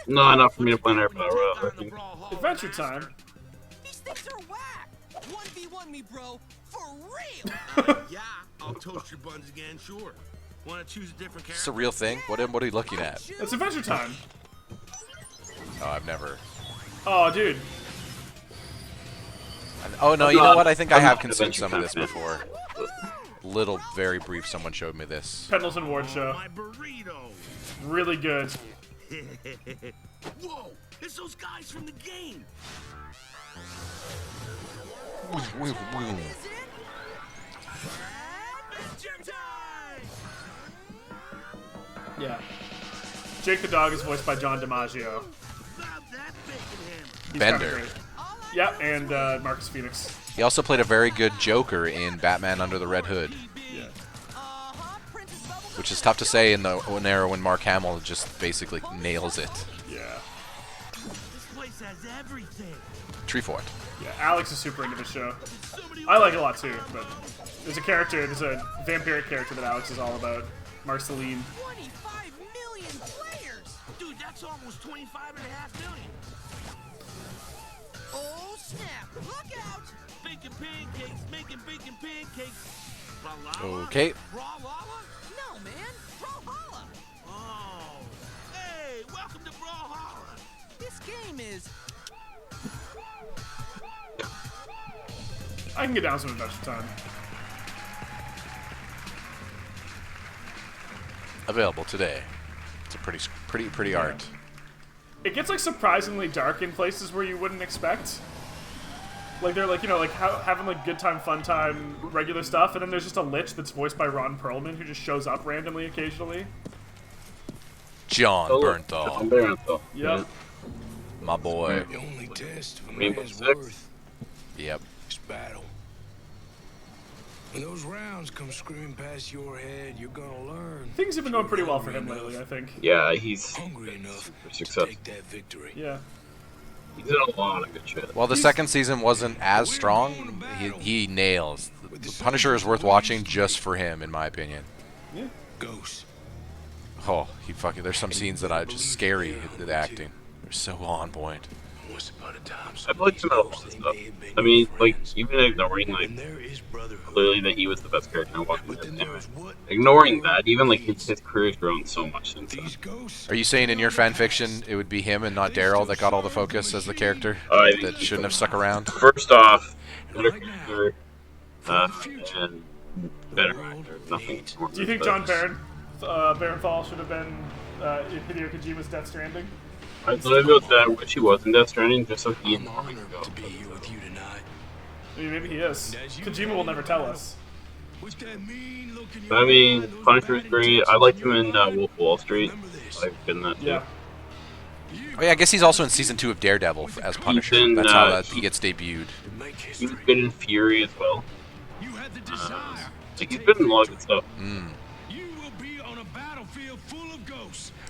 No, not for me to play an Airplane Royale. Adventure Time. These things are whack. 1v1 me, bro. For real. Yeah, I'll toast your buns again, sure. Want to choose a different character? It's a real thing. What are you looking at? It's Adventure Time. Oh, I've never. Oh, dude. Oh no, you know what? I think I have consumed some of this before. Little, very brief. Someone showed me this. Pendleton Ward show. My burrito. Really good. Whoa! It's those guys from the game. Yeah. Jake the dog is voiced by John DiMaggio. He's Bender. great. Yeah, and Marcus Phoenix. He also played a very good Joker in Batman Under the Red Hood. Yeah. Which is tough to say in an era when Mark Hamill just basically nails it. Yeah. This place has everything. Treefort. Yeah, Alex is super into the show. I like it a lot too, but there's a vampiric character that Alex is all about. Marceline. 25 million players! Dude, that's almost 25.5 million. Oh, snap. Look out! Baking pancakes, making bacon pancakes. Brawlhalla? Okay. Brawlhalla? No, man. Brawlhalla! Oh. Hey, welcome to Brawlhalla. This game is... I can get down some Adventure Time. Available today. It's a pretty art. It gets like surprisingly dark in places where you wouldn't expect. Like they're like, you know, like having like good time, fun time, regular stuff, and then there's just a lich that's voiced by Ron Perlman who just shows up randomly occasionally. John Bernthal. Yep. My boy. The only test of a Rainbow man's Six. worth Yep. is battle. When those rounds come screaming past your head, you're gonna learn. Things have been going pretty well for him lately, I think. Yeah, he's hungry enough super to successful. take that victory. Yeah. He's in a lot of good shit. Well, the second season wasn't as strong. He nails. The Punisher is worth watching just for him, in my opinion. Yeah. Ghost. Oh, there's some scenes that are just scary. The acting. They're so on point. Once upon a time, I've liked him in a lot of stuff. I mean, like, even ignoring, like, clearly that he was the best character in Walking Dead. Ignoring that, even, like, his career's grown so much since then. Are you saying in your fan fiction it would be him and not Daryl that got all the focus as the character? That shouldn't have stuck around? First off, better character, and better actor. Nothing more. Do you think John Barenthal should have been Hideo Kojima's Death Stranding? I wish he was in Death Stranding just so he and Norman could go. I mean, maybe he is. Kojima will never tell us. I mean, Punisher's great. I liked him in Wolf of Wall Street. I've been that too. Yeah. Oh yeah, I guess he's also in season 2 of Daredevil as Punisher. That's how he gets debuted. He was good in Fury as well. He's been in a lot of good stuff.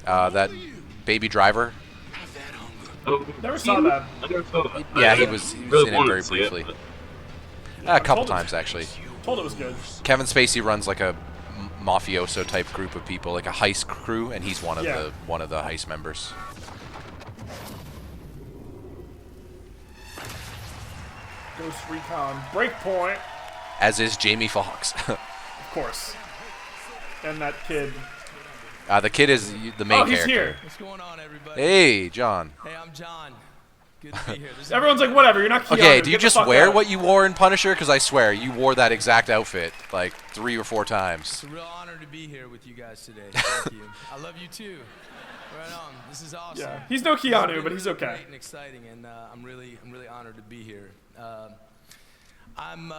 That Baby Driver. Never saw that. Yeah, he was in it very briefly. A couple times, actually. Told it was good. Kevin Spacey runs like a mafioso type group of people, like a heist crew, and he's one of the heist members. Ghost Recon Breakpoint. As is Jamie Foxx. Of course. And that kid. The kid is the main character. He's here. What's going on, everybody? Hey, John. Hey, I'm John. Good to be here. Everyone's like, whatever, you're not Keanu. Okay, do you Get just the fuck wear out. what you wore in Punisher? Because I swear, you wore that exact outfit like 3 or 4 times. It's a real honor to be here with you guys today. Thank you. I love you too. Right on. This is awesome. Yeah, he's no Keanu, but he's okay. Great and exciting, and I'm really honored to be here. I'm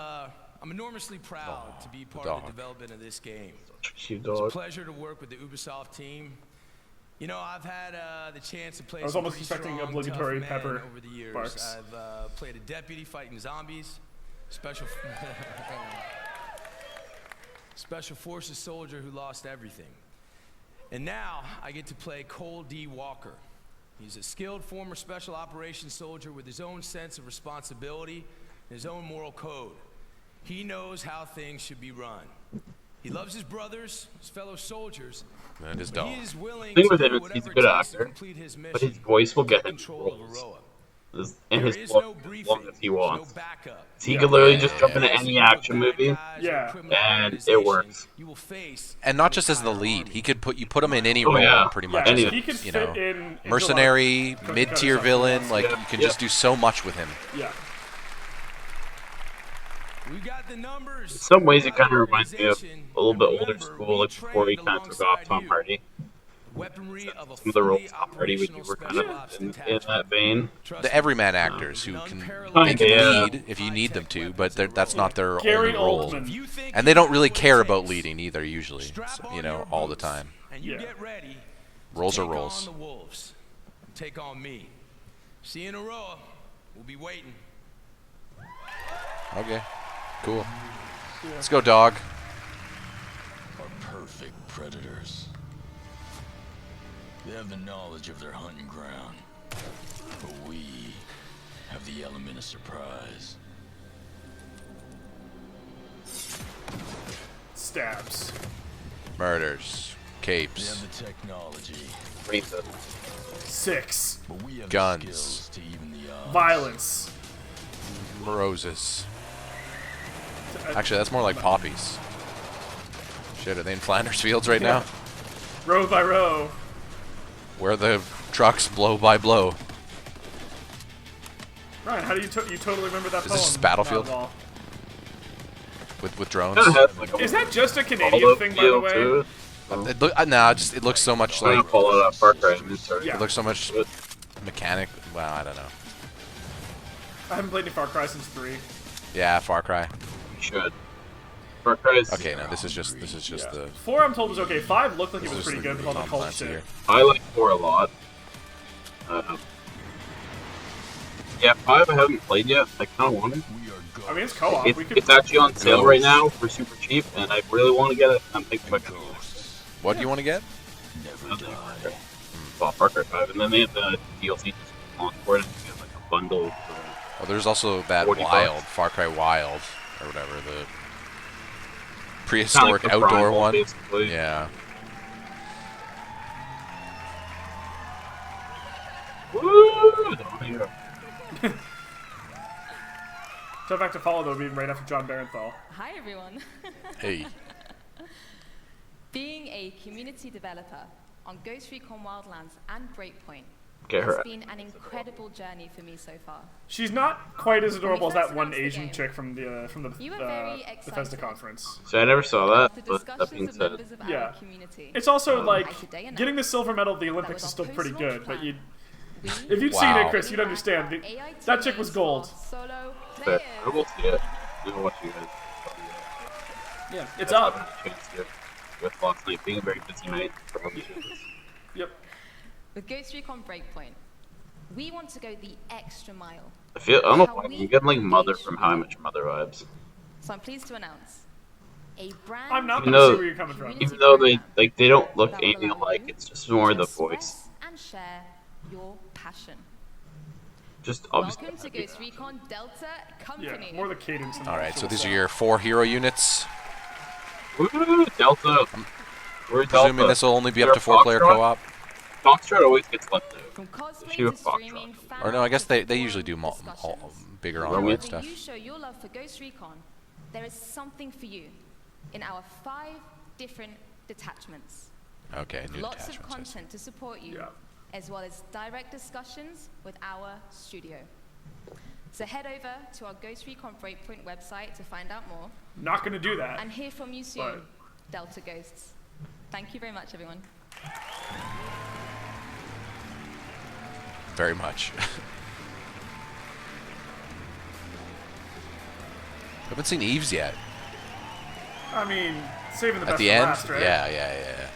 enormously proud to be part of the development of this game. It's a pleasure to work with the Ubisoft team. You know, I've had the chance to play. I was some almost pretty expecting strong, obligatory tough men pepper over the years. barks. I've played a deputy fighting zombies, special forces soldier who lost everything, and now I get to play Cole D. Walker. He's a skilled former special operations soldier with his own sense of responsibility and his own moral code. He knows how things should be run. He loves his brothers, his fellow soldiers. And his dog. The thing with him is he's a good actor, but his voice will get him in roles. in his book as long as he wants. He Yeah. could literally just jump into any action movie, and it works. And not just as the lead, he could put him in any Oh, role yeah. pretty much. Yeah, As he could you fit know, in into mercenary, a lot of mid-tier stuff, villain. yes. Like you can just do so much with him. Yeah. In some ways, it kind of reminds me of a little bit older school, like before he kind of took off Tom Hardy. Some of the roles Tom Hardy would do were kind of in that vein. The everyman actors who can lead if you need them to, but that's not their Gary only role. Oldman. And they don't really care about leading either, usually. So, all the time. Yeah. Roles are roles. Take on the wolves. Take on me. See you in Aroa. We'll be waiting. Okay. Cool. Let's go, dog. Are perfect predators. They have the knowledge of their hunting ground, but we have the element of surprise. Stabs. Murders. Capes. They have the technology. Rainbow. 6. But we have Guns. the skills to even the odds. Violence. Roses. Actually, that's more like poppies. Shit, are they in Flanders Fields right now? Row by row. Where the trucks blow by blow. Ryan, how do you totally remember that Is poem? this Battlefield? Not With drones? Is that just a Canadian thing, by the way? It looks so much like. It looks so much mechanic. Well, I don't know. I haven't played any Far Cry since 3. Yeah, Far Cry. You should. Far Cry is... Okay, no, this is just the. 4, I'm told, was okay. 5 looked like it was pretty good with all the cult shit. I like 4 a lot. Yeah, 5 I haven't played yet. I kind of want to. I mean, it's co-op. It's actually on sale right now for super cheap, and I really want to get it. I'm thinking about getting it. What do you want to get? Well, Far Cry 5, and then they have the DLC just launch for it, and you get like a bundle. Oh, there's also that $40. Far Cry Wild, or whatever, the prehistoric Kinda like the outdoor Primal, one. basically. Yeah. Woo! Tough act to follow, though, being right after John Barenthal. Hi, everyone. Hey. Being a community developer on Ghost Recon Wildlands and Breakpoint Get her has out. been an incredible journey for me so far. She's not quite as adorable as that one Asian chick from the You were very Bethesda excited. conference. So I never saw that, but that being said, Yeah. It's also like getting the silver medal at the Olympics is still pretty good, but if you'd seen it, Chris, you'd understand. That chick was gold. fair. I will see it. I'll watch you guys. Yeah, it's up. With last night being a very busy night for other shows. Yep. With Ghost Recon Breakpoint, we want to go the extra mile. I don't know why, I'm getting like Mother from How I Met Your Mother vibes. So I'm pleased to announce a brand I'm not Even gonna see though, where you're coming from. even though they don't look anything alike, it's just more the voice. and share your passion. Just obviously. Welcome to Ghost Recon Delta Company. Yeah, more the cadence. All right, so these are your 4 hero units. Woo, Delta. We're Presuming Delta. this will only be Is up there to a 4-player Foxtrot? co-op. Foxtrot always gets left out. Cosplay She was to Foxtrot. streaming, Or no, I guess they usually do bigger online However stuff. you show your love for Ghost Recon, there is something for you in our 5 different detachments. Okay, new Lots of detachments. content to support you, as well as direct discussions with our studio. So head over to our Ghost Recon Breakpoint website to find out more. Not gonna do that. And hear from you soon, Delta Ghosts. Thank you very much, everyone. Very much. Haven't seen Eves yet. I mean, saving the At best the for end? last, right? Yeah.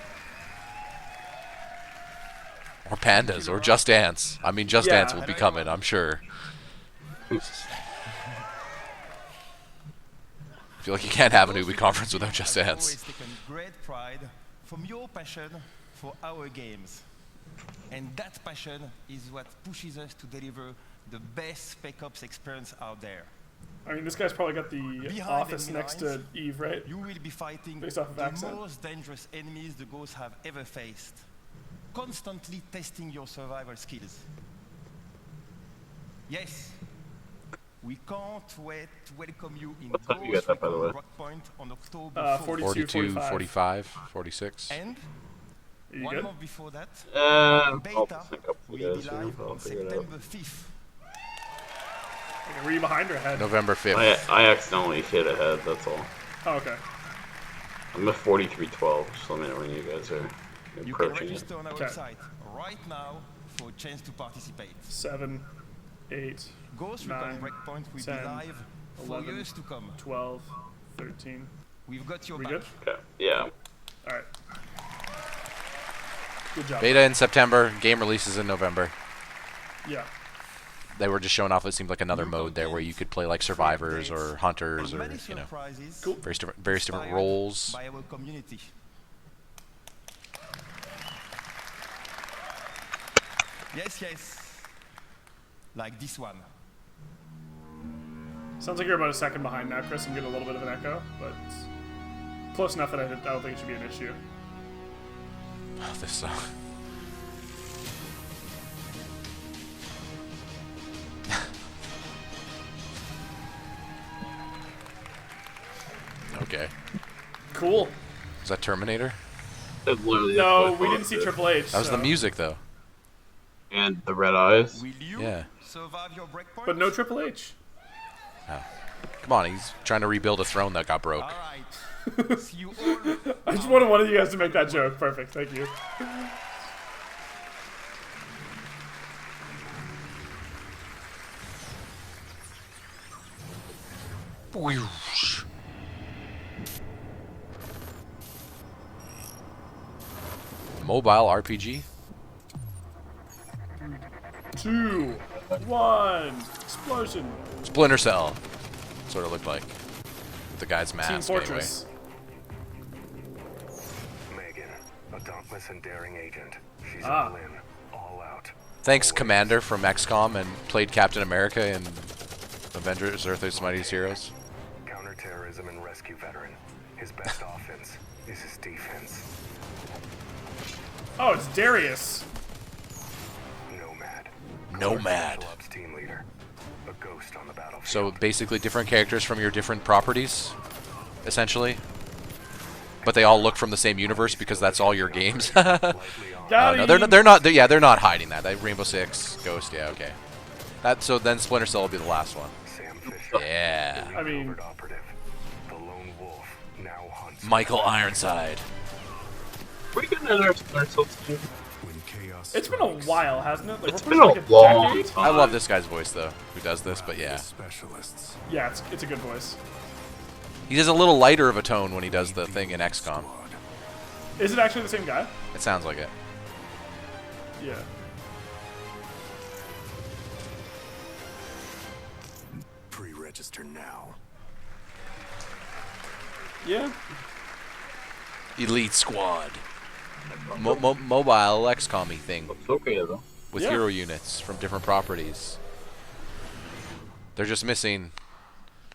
Or pandas, or Just Dance. I mean, Just Dance will be coming, I'm sure. I feel like you can't have an Ubi conference without Just Dance. Always taken great pride from your passion for our games. And that passion is what pushes us to deliver the best Spec Ops experience out there. I mean, this guy's probably got the office next to Eve, right? You will be fighting Based off of the accent. most dangerous enemies the Ghosts have ever faced, constantly testing your survival skills. Yes. We can't wait to welcome you in What time you got that, by the way? Rockpoint on October 42, 45, 46. And you one good? month before that, I'll beta sync up with you will be guys here. live I'll on figure it out. September 5th. Okay, were you behind or ahead? November 5th. I accidentally hit ahead, that's all. Oh, okay. I'm at 4312, just let me know when you guys are You can approaching it. register on our Okay. website right now for a chance to participate. 7, 8, Ghost Recon 9, Breakpoint will 10, be live for 11, years to come. 12, 13. We've got your We back. good? Okay, yeah. All right. Good job. Beta in September. Game releases in November. Yeah. They were just showing off. It seemed like another mode there where you could play like survivors or hunters or Many you know surprises various different roles. by our community. Yes. Like this one. Sounds like you're about a second behind now, Chris. I'm getting a little bit of an echo, but close enough that I don't think it should be an issue. Oh, this song. Okay. Cool. Is that Terminator? It literally No, is we didn't see Triple H. That was so. the music though. And the red eyes. Will you Yeah. survive your breakpoint? But no Triple H. Oh. Come on, he's trying to rebuild a throne that got broke. All right. See you all. I just wanted one of you guys to make that joke. Perfect. Thank you. Mobile RPG? 2, 1, explosion. Splinter Cell. Sort of looked like the guy's mask. Team Fortress. Megan, a dauntless and daring agent. She's Ah. all in, all out. Thanks, Commander from XCOM, and played Captain America in Avengers: Earth's Mightiest Heroes. Counterterrorism and rescue veteran. His best offense is his defense. Oh, it's Darius. Nomad. Club's team leader. A ghost on the battlefield. So basically different characters from your different properties, essentially. But they all look from the same universe because that's all your games. No, they're not. They're not hiding that. Rainbow Six, Ghost. Yeah, okay. So then Splinter Cell will be the last one. Yeah. I mean, The lone wolf now hunts. Michael Ironside. We're getting another Splinter Cell team. it's been a while, hasn't it? Like, It's we're been pushing, a like, long decade? I love this guy's voice though, who does this. But yeah, Yeah, it's a good voice. he does a little lighter of a tone when he does the thing in XCOM. Is it actually the same guy? It sounds like it. Yeah. Pre-register now. Yeah. Elite Squad. Mobile XCOM-y thing. It's okay though. With Yeah. hero units from different properties. They're just missing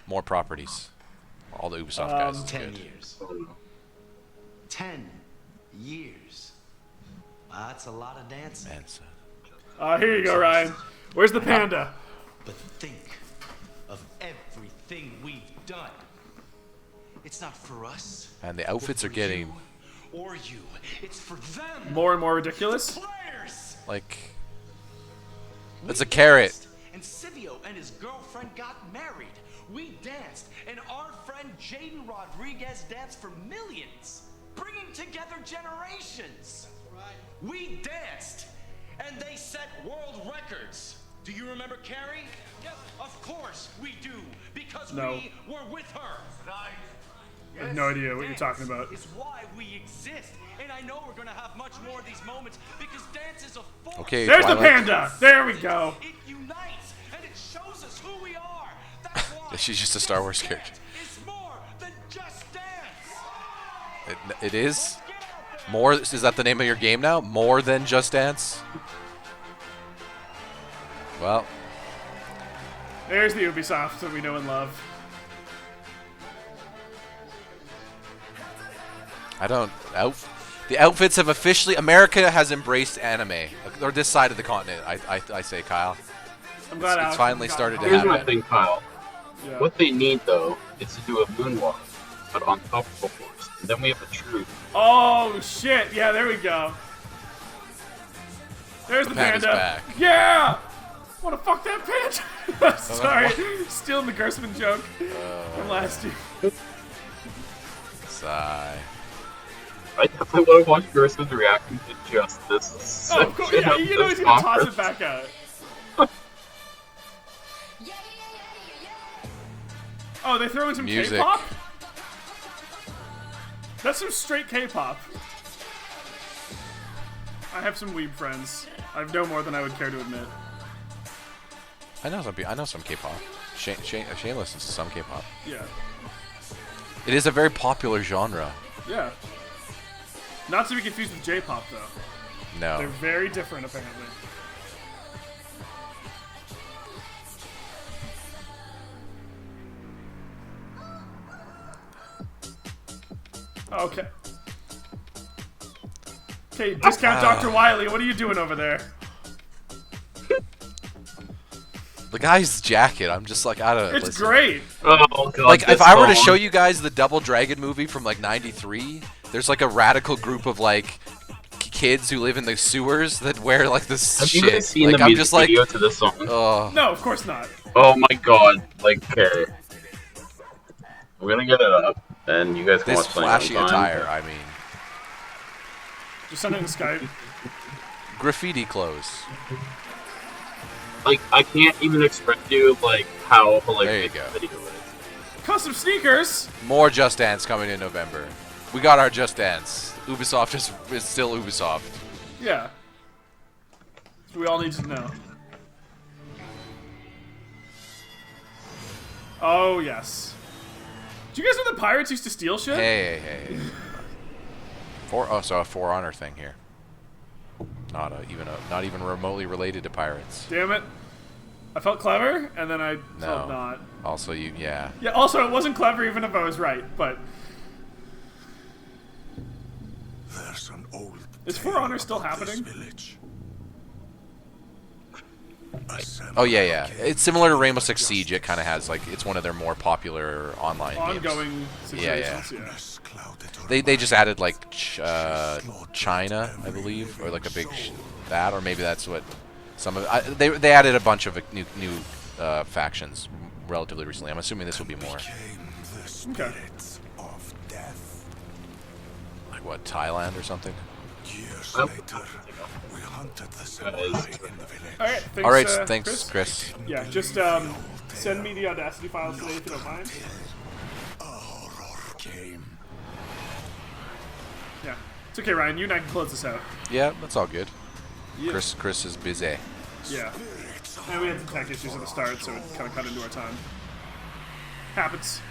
more properties. All the Ubisoft guys. It's 10 good. years. 10 years. Wow, that's a lot of dancing. Man, Here you go, Ryan. Where's the panda? But think of everything we've done. It's not for us and the outfits are getting or you. It's for them. More and more ridiculous. like it's a carrot. And Silvio and his girlfriend got married. We danced, and our friend Jaden Rodriguez danced for millions, bringing together generations. That's right. We danced, and they set world records. Do you remember Carrie? Yes. Of course we do, because No. we were with her. I have no idea what you're talking about. Is why we exist, and I know we're gonna have much more of these moments because dance is a force. Okay, There's the Twilight. panda. There we go. It unites and it shows us who we are. That's why She's just a Star Wars character. it's more than just dance. It is? More? Is that the name of your game now? More than Just Dance? Well, There's the Ubisoft that we know and love. I don't. The outfits have officially. America has embraced anime, or this side of the continent. I say, Kyle. I'm glad it's finally started to Here's happen. my thing, Kyle. Yeah. What they need, though, is to do a moonwalk, but on top of a horse. And then we have a truth. Oh, shit. Yeah, there we go. There's the panda's panda. back. Yeah! Wanna fuck that panda? Sorry, stealing the Gersman joke from last year. Sigh. I definitely want to watch Gersman's reaction to just this. Oh, of course. Yeah, you know he's gonna toss it back out. Oh, they throw in some Music. K-pop? That's some straight K-pop. I have some weeb friends. I have no more than I would care to admit. I know some K-pop. Shane listens to some K-pop. Yeah. It is a very popular genre. Yeah. Not to be confused with J-pop, though. No. They're very different, apparently. Okay. Okay, discount Dr. Wily, what are you doing over there? The guy's jacket, I'm just like, I don't know. It's great. Oh, God, like, if this I were to song. show you guys the Double Dragon movie from, like, 93, there's, like, a radical group of, like, kids who live in the sewers that wear, like, this Have shit. you guys seen like, the I'm music just like, video to this song? No, of course not. Oh my God! Like, okay. I'm gonna get it up, and you guys can this watch playing flashy on time. attire, I mean. Just send it in Skype. Graffiti clothes. Like, I can't even express to you, like, how hilarious There you the video is. Custom sneakers! More Just Dance coming in November. We got our Just Dance. Ubisoft is still Ubisoft. Yeah. That's what we all need to know. Oh, yes. Do you guys know the pirates used to steal shit? Hey. So a For Honor thing here. Not even remotely related to pirates. Damn it. I felt clever, and then I felt not. Also, yeah. Yeah, also, it wasn't clever even if I was right, but... There's an old Is For Honor still happening? Oh, yeah. It's similar to Rainbow Six Siege. It kind of has, like, it's one of their more popular online ongoing games. situations, yeah. They just added, like, China, I believe, or, like, a big... that, or maybe that's what some of... they added a bunch of new factions relatively recently. I'm assuming this will be more. Okay. Like, what, Thailand or something? Years later, we hunted the samurai in the village. All right, thanks, Chris. Yeah, just send me the Audacity files today if you don't mind. A horror game. Yeah, it's okay, Ryan. You and I can close this out. Yeah, that's all good. Yeah. Chris is busy. Yeah, and we had some tech issues at the start, so it kind of cut into our time. Happens.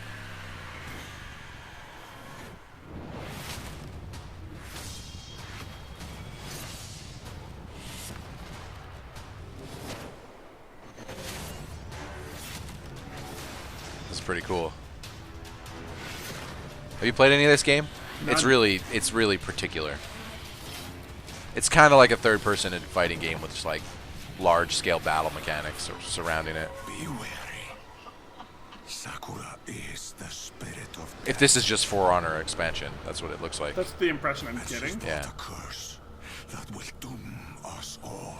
It's pretty cool. Have you played any of this game? None. It's really particular. It's kind of like a third-person fighting game with just like large-scale battle mechanics surrounding it. Be wary. Sakura is the spirit of If this is just For Honor expansion, that's what it looks like. That's the impression I'm getting. Yeah. a curse that will doom us all.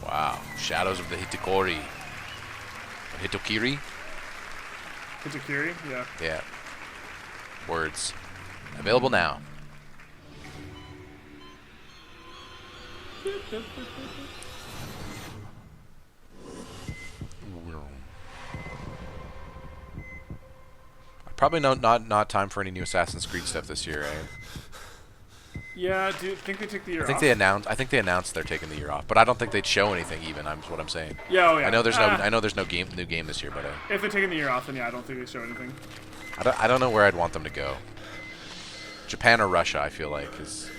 Wow. Shadows of the Hitokiri. Hitokiri? Hitakiri? Yeah. Yeah. Words. Available now. Probably not time for any new Assassin's Creed stuff this year, eh? Yeah, do you think they took the year off? I think they announced they're taking the year off, but I don't think they'd show anything. Even that's what I'm saying. Yeah, oh yeah. I know there's no new game this year, but if they're taking the year off, then yeah, I don't think they show anything. I don't know where I'd want them to go. Japan or Russia, I feel like,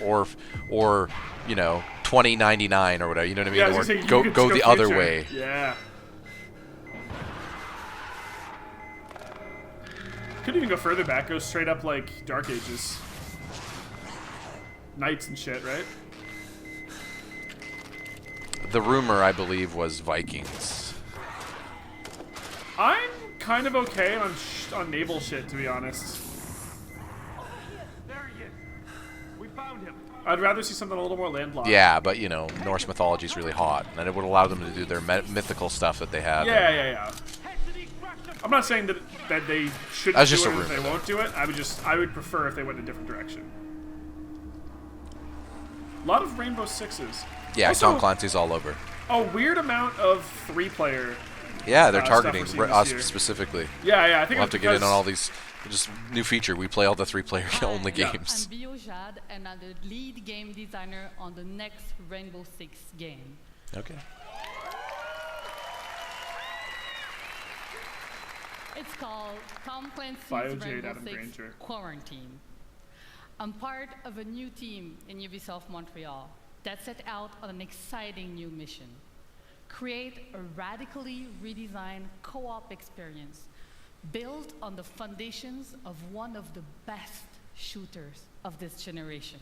or 2099 or whatever. You know what I mean? Yeah, or go the other way. Yeah. Could even go further back. Go straight up like Dark Ages. Knights and shit, right? The rumor, I believe, was Vikings. I'm kind of okay on naval shit, to be honest. There he is. We found him. I'd rather see something a little more landlocked. Yeah, but you know, Norse mythology is really hot, and it would allow them to do their mythical stuff that they have. Yeah. I'm not saying that they shouldn't That's do just it a or rumor, they won't do it. I would prefer if they went in a different direction. A lot of Rainbow Sixes. Yeah, Also, Tom Clancy's all over. A weird amount of 3-player. Yeah, they're stuff targeting we're seeing us this year. specifically. Yeah, I think we'll it's have to get in because- on all these. Just new feature. We play all the 3-player only games. I'm Pajod, and I'm the lead game designer on the next Rainbow Six game. Okay. It's called Tom Clancy's Pajod, Rainbow Adam Six Granger. Quarantine. I'm part of a new team in Ubisoft Montreal that set out on an exciting new mission. Create a radically redesigned co-op experience built on the foundations of one of the best shooters of this generation.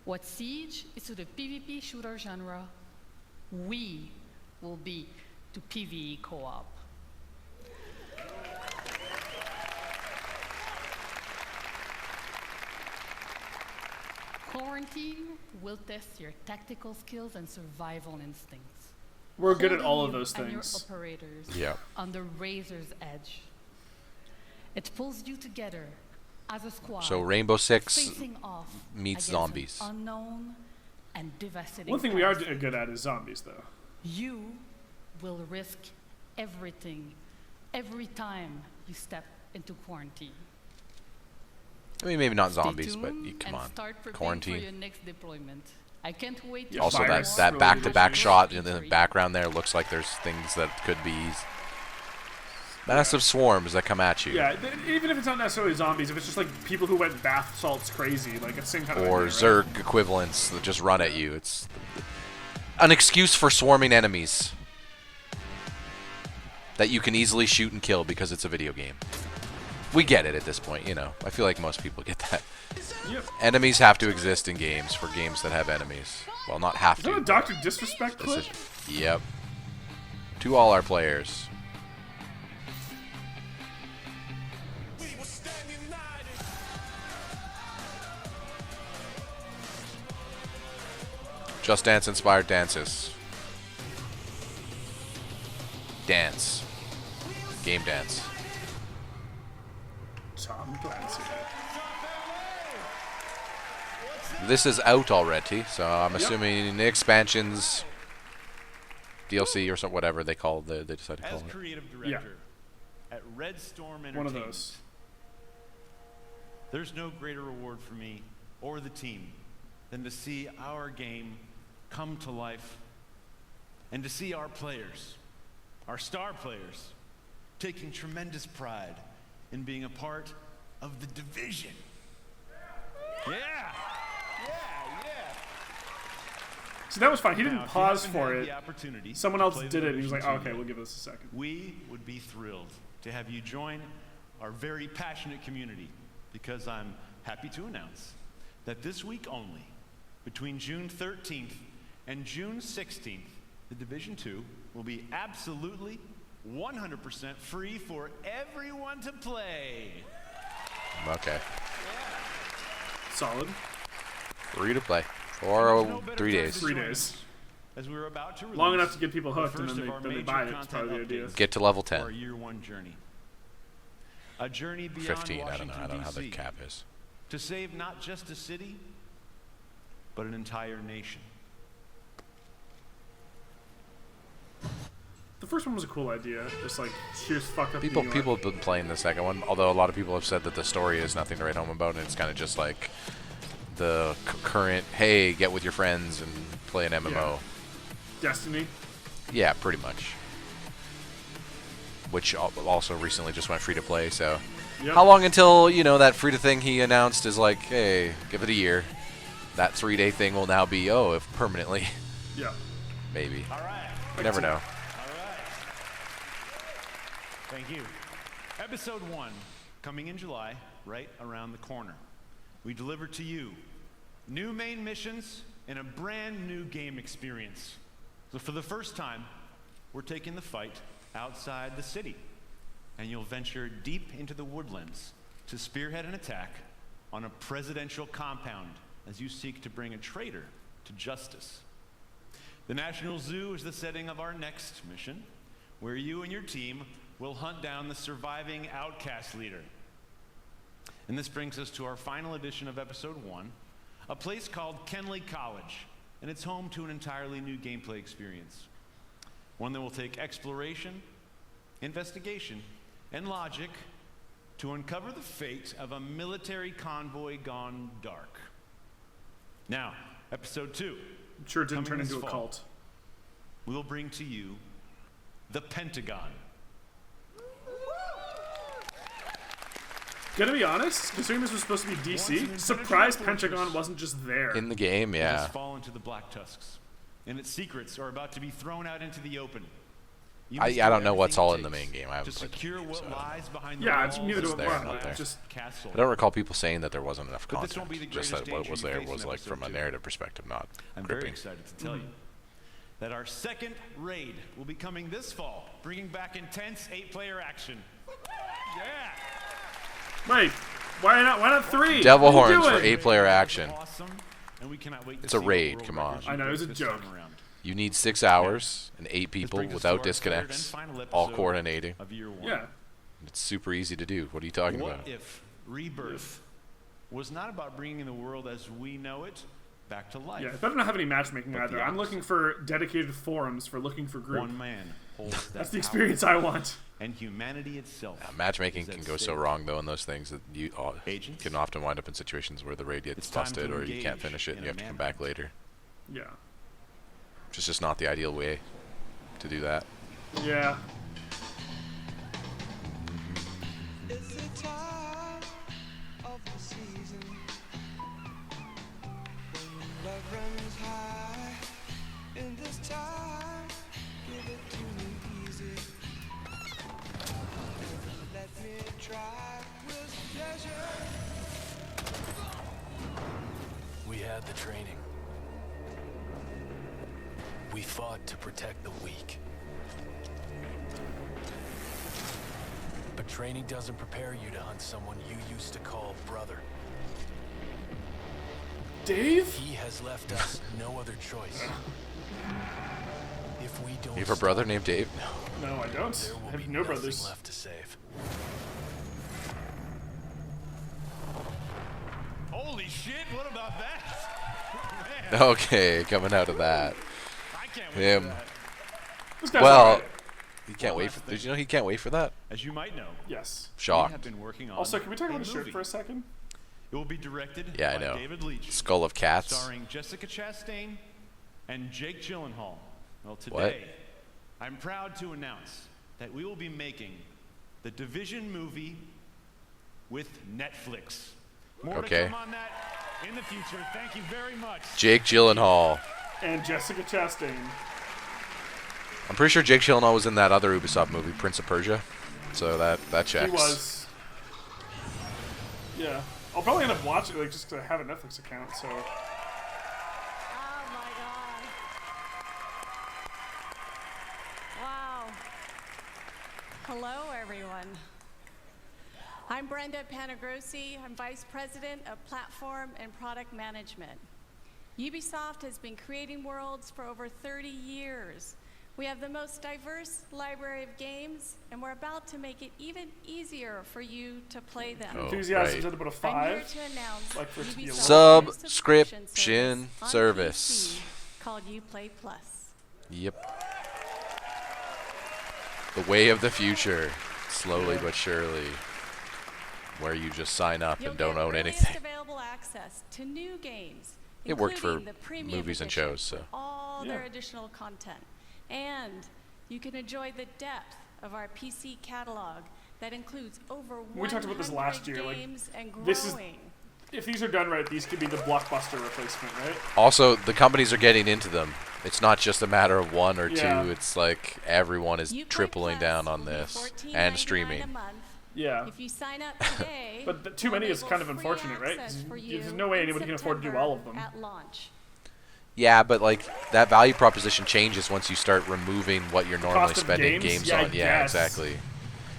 What Siege is to the PvP shooter genre, we will be to PvE co-op. Quarantine will test your tactical skills and survival instincts. We're good at holding all of you those and things. your operators Yeah. on the razor's edge. It pulls you together as a squad. So Rainbow Six facing off meets against zombies. An unknown and devastating. One thing we are task. good at is zombies, though. You will risk everything every time you step into quarantine. I mean, maybe not Stay zombies, but tuned come and on, start preparing quarantine. for your next deployment. I can't wait to Also, share that more back-to-back about shot in the E3. background there looks like there's things that could be massive swarms that come at you. Yeah, even if it's not necessarily zombies, if it's just like people who went bath salts crazy, like it's the same kind of Or idea, right? Zerg equivalents that just run at you. It's an excuse for swarming enemies that you can easily shoot and kill because it's a video game. We get it at this point, you know. I feel like most people get that. Yep. Enemies have to exist in games for games that have enemies. Well, not have Is to. that a Dr. Disrespect This clip? is- Yep. To all our players. Just Dance inspired dances. Dance. Game dance. Tom Clancy. This is out already, so I'm assuming the expansions, DLC or something, whatever they call they decide to call As it. creative director at Red Storm Entertainment, One of those. there's no greater reward for me or the team than to see our game come to life and to see our players, our star players, taking tremendous pride in being a part of the Division. Yeah! So that was fine. He Now, didn't if you pause haven't for had it. the opportunity Someone to else play the did it, and he was like, Division oh, okay, 2 we'll give this a second. We would be thrilled to have you join our very passionate community because I'm happy to announce that this week only, between June 13th and June 16th, the Division 2 will be absolutely 100% free for everyone to play. Okay. Solid. Free to play. For 3 days. 3 days. As we were about to Long enough release to get people the hooked, and first then of our they major buy it. It's content probably the idea. updates Get to level for 10. our year one journey. A journey beyond 15, I don't know Washington, how the D.C. cap is. To save not just a city, but an entire nation. The first one was a cool idea. Just like, here's fucked up New York. People have been playing the second one, although a lot of people have said that the story is nothing to write home about, and it's kind of just like the current, hey, get with your friends and play an MMO. Yeah. Destiny. Yeah, pretty much. Which also recently just went free to play, so. Yep. How long until, you know, that free to thing he announced is like, hey, give it a year. That 3-day thing will now be, oh, if permanently. Yeah. Maybe. All right. You never know. All right. Thank you. Episode 1, coming in July, right around the corner. We deliver to you new main missions in a brand new game experience. So for the first time, we're taking the fight outside the city, and you'll venture deep into the woodlands to spearhead an attack on a presidential compound as you seek to bring a traitor to justice. The National Zoo is the setting of our next mission, where you and your team will hunt down the surviving outcast leader. And this brings us to our final edition of Episode 1, a place called Kenley College, and it's home to an entirely new gameplay experience. One that will take exploration, investigation, and logic to uncover the fate of a military convoy gone dark. Now, Episode 2. I'm sure it didn't turn into a fall, cult. We'll bring to you the Pentagon. Gonna be honest, considering this was supposed to be DC, surprised Pentagon wasn't just there. In the game, It yeah. has fallen to the Black Tusks, and its secrets are about to be thrown out into the open. I don't know what's all in the main game. I haven't played the secure game, what so lies behind the Yeah, walls it's neither of do there, I. not there. Just castle. I don't recall people saying that there wasn't enough But this content. won't be the Just greatest that what danger was you there face was in like from a episode 2. narrative perspective, not I'm gripping. very excited to tell you that our second raid will be coming this fall, bringing back intense 8-player action. Yeah. Wait, why not 3? Devil What are you horns for doing? 8-player action. Awesome, and we cannot wait to It's a see what raid, world come on. records you I know, it was a break this time joke. around. You need 6 hours and 8 This people brings us without to our third and disconnects, final all episode coordinating. of year 1. Yeah. It's super easy to do. What are you talking What about? if rebirth was not about bringing the world as we know it back to life? Yeah, it better not have any matchmaking But either. the I'm looking for dedicated forums for looking for group. One man holds that That's the power. experience I want. And humanity itself. Matchmaking is at can go so stake. wrong though in those things that you Agents? can often wind up in situations where the raid gets It's time to busted or you can't engage finish it in and a you have to come back later. Yeah. Which is just not the ideal way to do that. Yeah. It's the time of the season when love runs high. In this time, give it to me easy. Let me try with pleasure. We had the training. We fought to protect the weak. But training doesn't prepare you to hunt someone you used to call brother. Dave? He has left us no other choice. If we don't You have a brother named Dave? No, I don't. there will I have be no nothing brothers. left to save. Holy shit, what about that? Okay, coming out of that. I can't wait for that. This guy's Well, alright. he can't wait for. Did you know he can't wait for that? As you might know, Yes. Shocked. we have been working on Also, can we talk a about the shirt movie. for a second? It will be directed Yeah, I by know. David Leitch, Skull of Cats. starring Jessica Chastain and Jake Gyllenhaal. Well, today, What? I'm proud to announce that we will be making the Division movie with Netflix. More Okay. to come on that in the future. Thank you very much. Jake Gyllenhaal. And Jessica Chastain. I'm pretty sure Jake Gyllenhaal was in that other Ubisoft movie, Prince of Persia. So that checks. He was. Yeah. I'll probably end up watching it like, just because I have a Netflix account, so. Oh my god. Wow. Hello, everyone. I'm Brenda Panagrossi. I'm Vice President of Platform and Product Management. Ubisoft has been creating worlds for over 30 years. We have the most diverse library of games, and we're about to make it even easier for you to play them. Oh, Enthusiasm right. said about a I'm here 5. to announce Like for it to be a Ubisoft's new Subscription on service. PC called Uplay Plus. Yep. The way of the future, slowly but surely, where you just sign up You'll and don't get own earliest anything. available access to new games. It worked for including the premium movies and edition shows, so. with all Yeah. their additional content. And you can enjoy the depth of our PC catalog that includes over 100 We talked about this last year. Like, games and growing. this is. If these are done right, these could be the blockbuster replacement, right? Also, the companies are getting into them. It's not just a matter of one or Yeah. two. It's like everyone is Uplay tripling Plus down on will be this $14.99 and a streaming. month. Yeah. If you sign up today, But too we'll many is enable kind of free unfortunate, right? access 'Cause for there's you no way in anybody can afford to do all of them. September At launch. Yeah, but like that value proposition changes once you start removing what you're normally Cost of spending games? games Yeah, I on. Yeah, guess. exactly.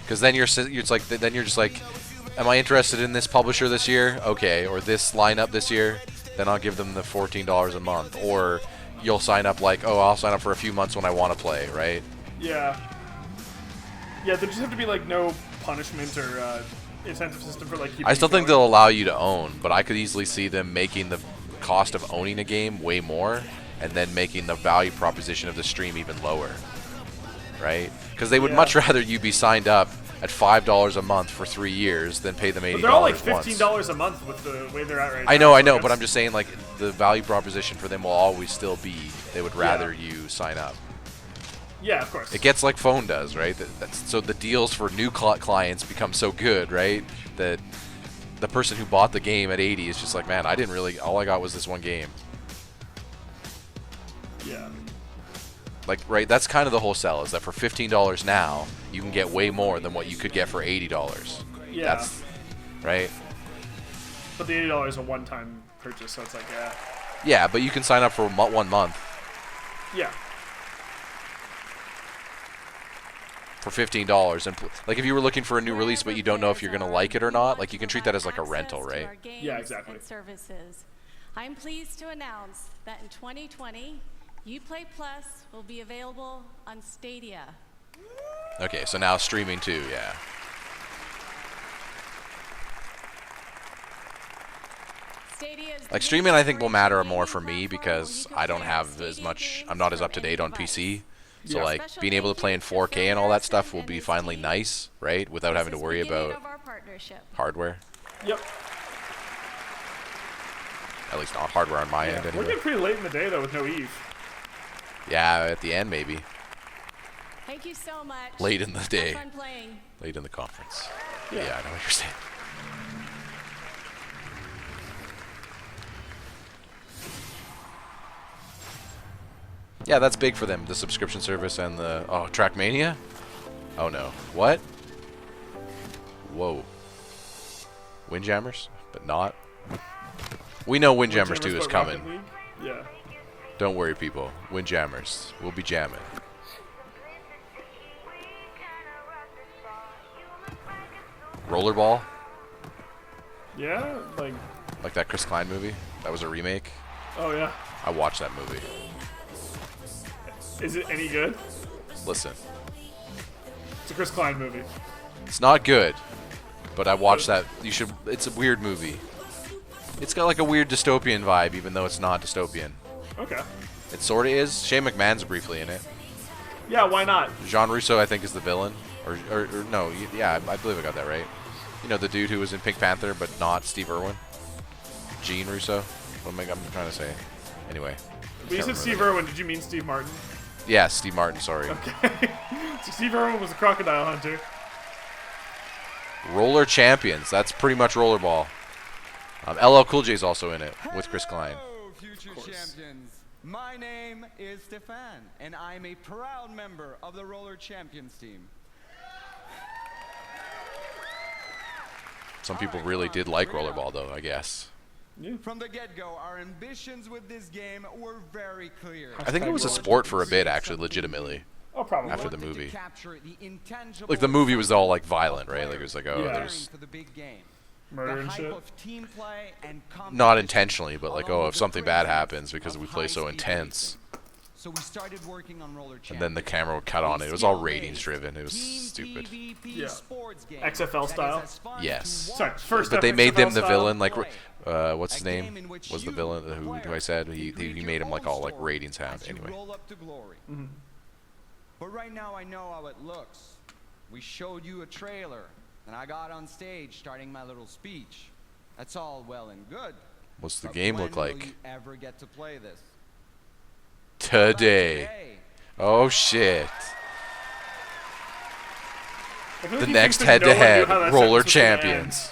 Because then then you're just like, am I interested in this publisher this year? Okay, or this lineup this year? Then I'll give them the $14 a month. Or you'll sign up like, oh, I'll sign up for a few months when I want to play, right? Yeah. Yeah, there just have to be like no punishment or incentive system for like keeping I still it think going. they'll allow you to own, but I could easily see them making the cost of owning a game way more, and then making the value proposition of the stream even lower, right? Because they would much rather you be signed up at $5 a month for 3 years than pay them $80 But they're all like once. $15 a month with the way they're at right now. I know, so but I'm just saying like the value proposition for them will always still be they would rather you sign up. Yeah, of course. It gets like phone does, right? So the deals for new clients become so good, right? That the person who bought the game at 80 is just like, man, I didn't really. All I got was this one game. Yeah. Like, right? That's kind of the whole sell, is that for $15 now, you can get way more than what you could get for $80. Yeah. That's right. But the $80 is a one-time purchase, so it's like, yeah. Yeah, but you can sign up for 1 month. Yeah. For $15, and like if you were looking for a new release but you don't know if you're gonna like it or not, like you can treat that as like a rental, right? Yeah, exactly. And services. I'm pleased to announce that in 2020, Uplay Plus will be available on Stadia. Okay, so now streaming too, yeah. Like streaming, I think will matter more for me because I don't have as much. I'm not as up to date on PC. So like being able to play in 4K and all that stuff will be finally nice, right? Without having to worry about hardware. Yep. At least not hardware on my end We're anyway. getting pretty late in the day though with no Eve. Yeah, at the end maybe. Thank you so much. Late in the day. Have fun playing. Late in the conference. Yeah, I know what you're saying. Yeah, that's big for them, the subscription service and the... Oh, Trackmania? Oh, no. What? Whoa. Windjammers? But not? We know Windjammers 2 is coming. Yeah. Don't worry, people. Windjammers. We'll be jamming. Rollerball? Yeah, Like that Chris Klein movie? That was a remake? Oh, yeah. I watched that movie. Is it any good? Listen. It's a Chris Klein movie. It's not good, but I watched that. You should. It's a weird movie. It's got like a weird dystopian vibe, even though it's not dystopian. Okay. It sort of is. Shane McMahon's briefly in it. Yeah, why not? Jean Russo, I think, is the villain. Or no, yeah, I believe I got that right. You know, the dude who was in Pink Panther, but not Steve Irwin. Gene Russo. What am I'm trying to say? Anyway. When you said Steve Irwin, did you mean Steve Martin? Yeah, Steve Martin, sorry. Okay. So Steve Irwin was a crocodile hunter. Roller Champions. That's pretty much rollerball. LL Cool J's also in it with Chris Klein. Future champions. My name is Stefan, and I'm a proud member of the Roller Champions team. Some people really did like rollerball, though, I guess. From the get-go, our ambitions with this game were very clear. I think it was a sport for a bit, actually, legitimately. Oh, probably. After the movie. Like Like, the movie was all, like, violent, right? Like, it was like, oh, there's... Murder and shit. Not intentionally, but like, oh, if something bad happens because we play so intense. So we started working on Roller And then the camera would cut on it. It was all ratings driven. It was stupid. Yeah. XFL style? Yes. Sorry, first But they XFL made them the style? villain. Like, what's his name? Was the villain who I said? He made him like all like ratings hound. Anyway. Mm-hmm. But right now I know how it looks. We showed you a trailer, and I got on stage starting my little speech. That's all well and good. What's the But game when look will like? you ever get to play this? Today. Oh shit. I feel like The he next thinks there's no head-to-head idea how that roller sentence was gonna champions.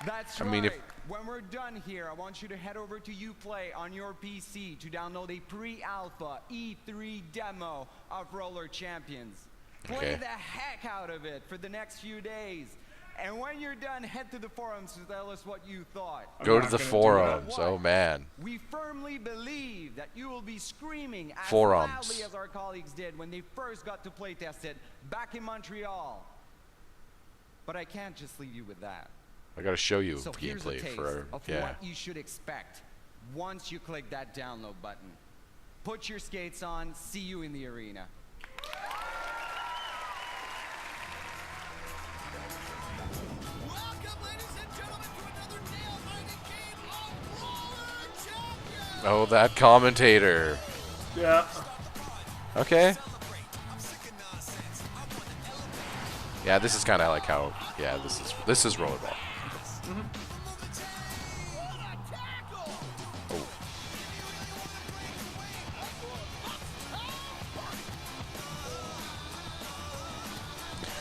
That's I mean, if right. When we're done here, I want you to head over to Uplay on your PC to download a pre-alpha E3 demo of Roller Champions. Play Okay. the heck out of it for the next few days. And when you're done, head to the forums to tell us what you thought. Go to the forums. Oh, man. We firmly believe that you will be screaming as Forums. loudly as our colleagues did when they first got to playtest it back in Montreal. But I can't just leave you with that. I got to show you So here's a gameplay taste for of what you should expect once you click that download button. Put your skates on. See you in the arena. Oh, that commentator. Yeah. Okay. Yeah, this is kind of like how. Yeah, this is rollerball. Oh.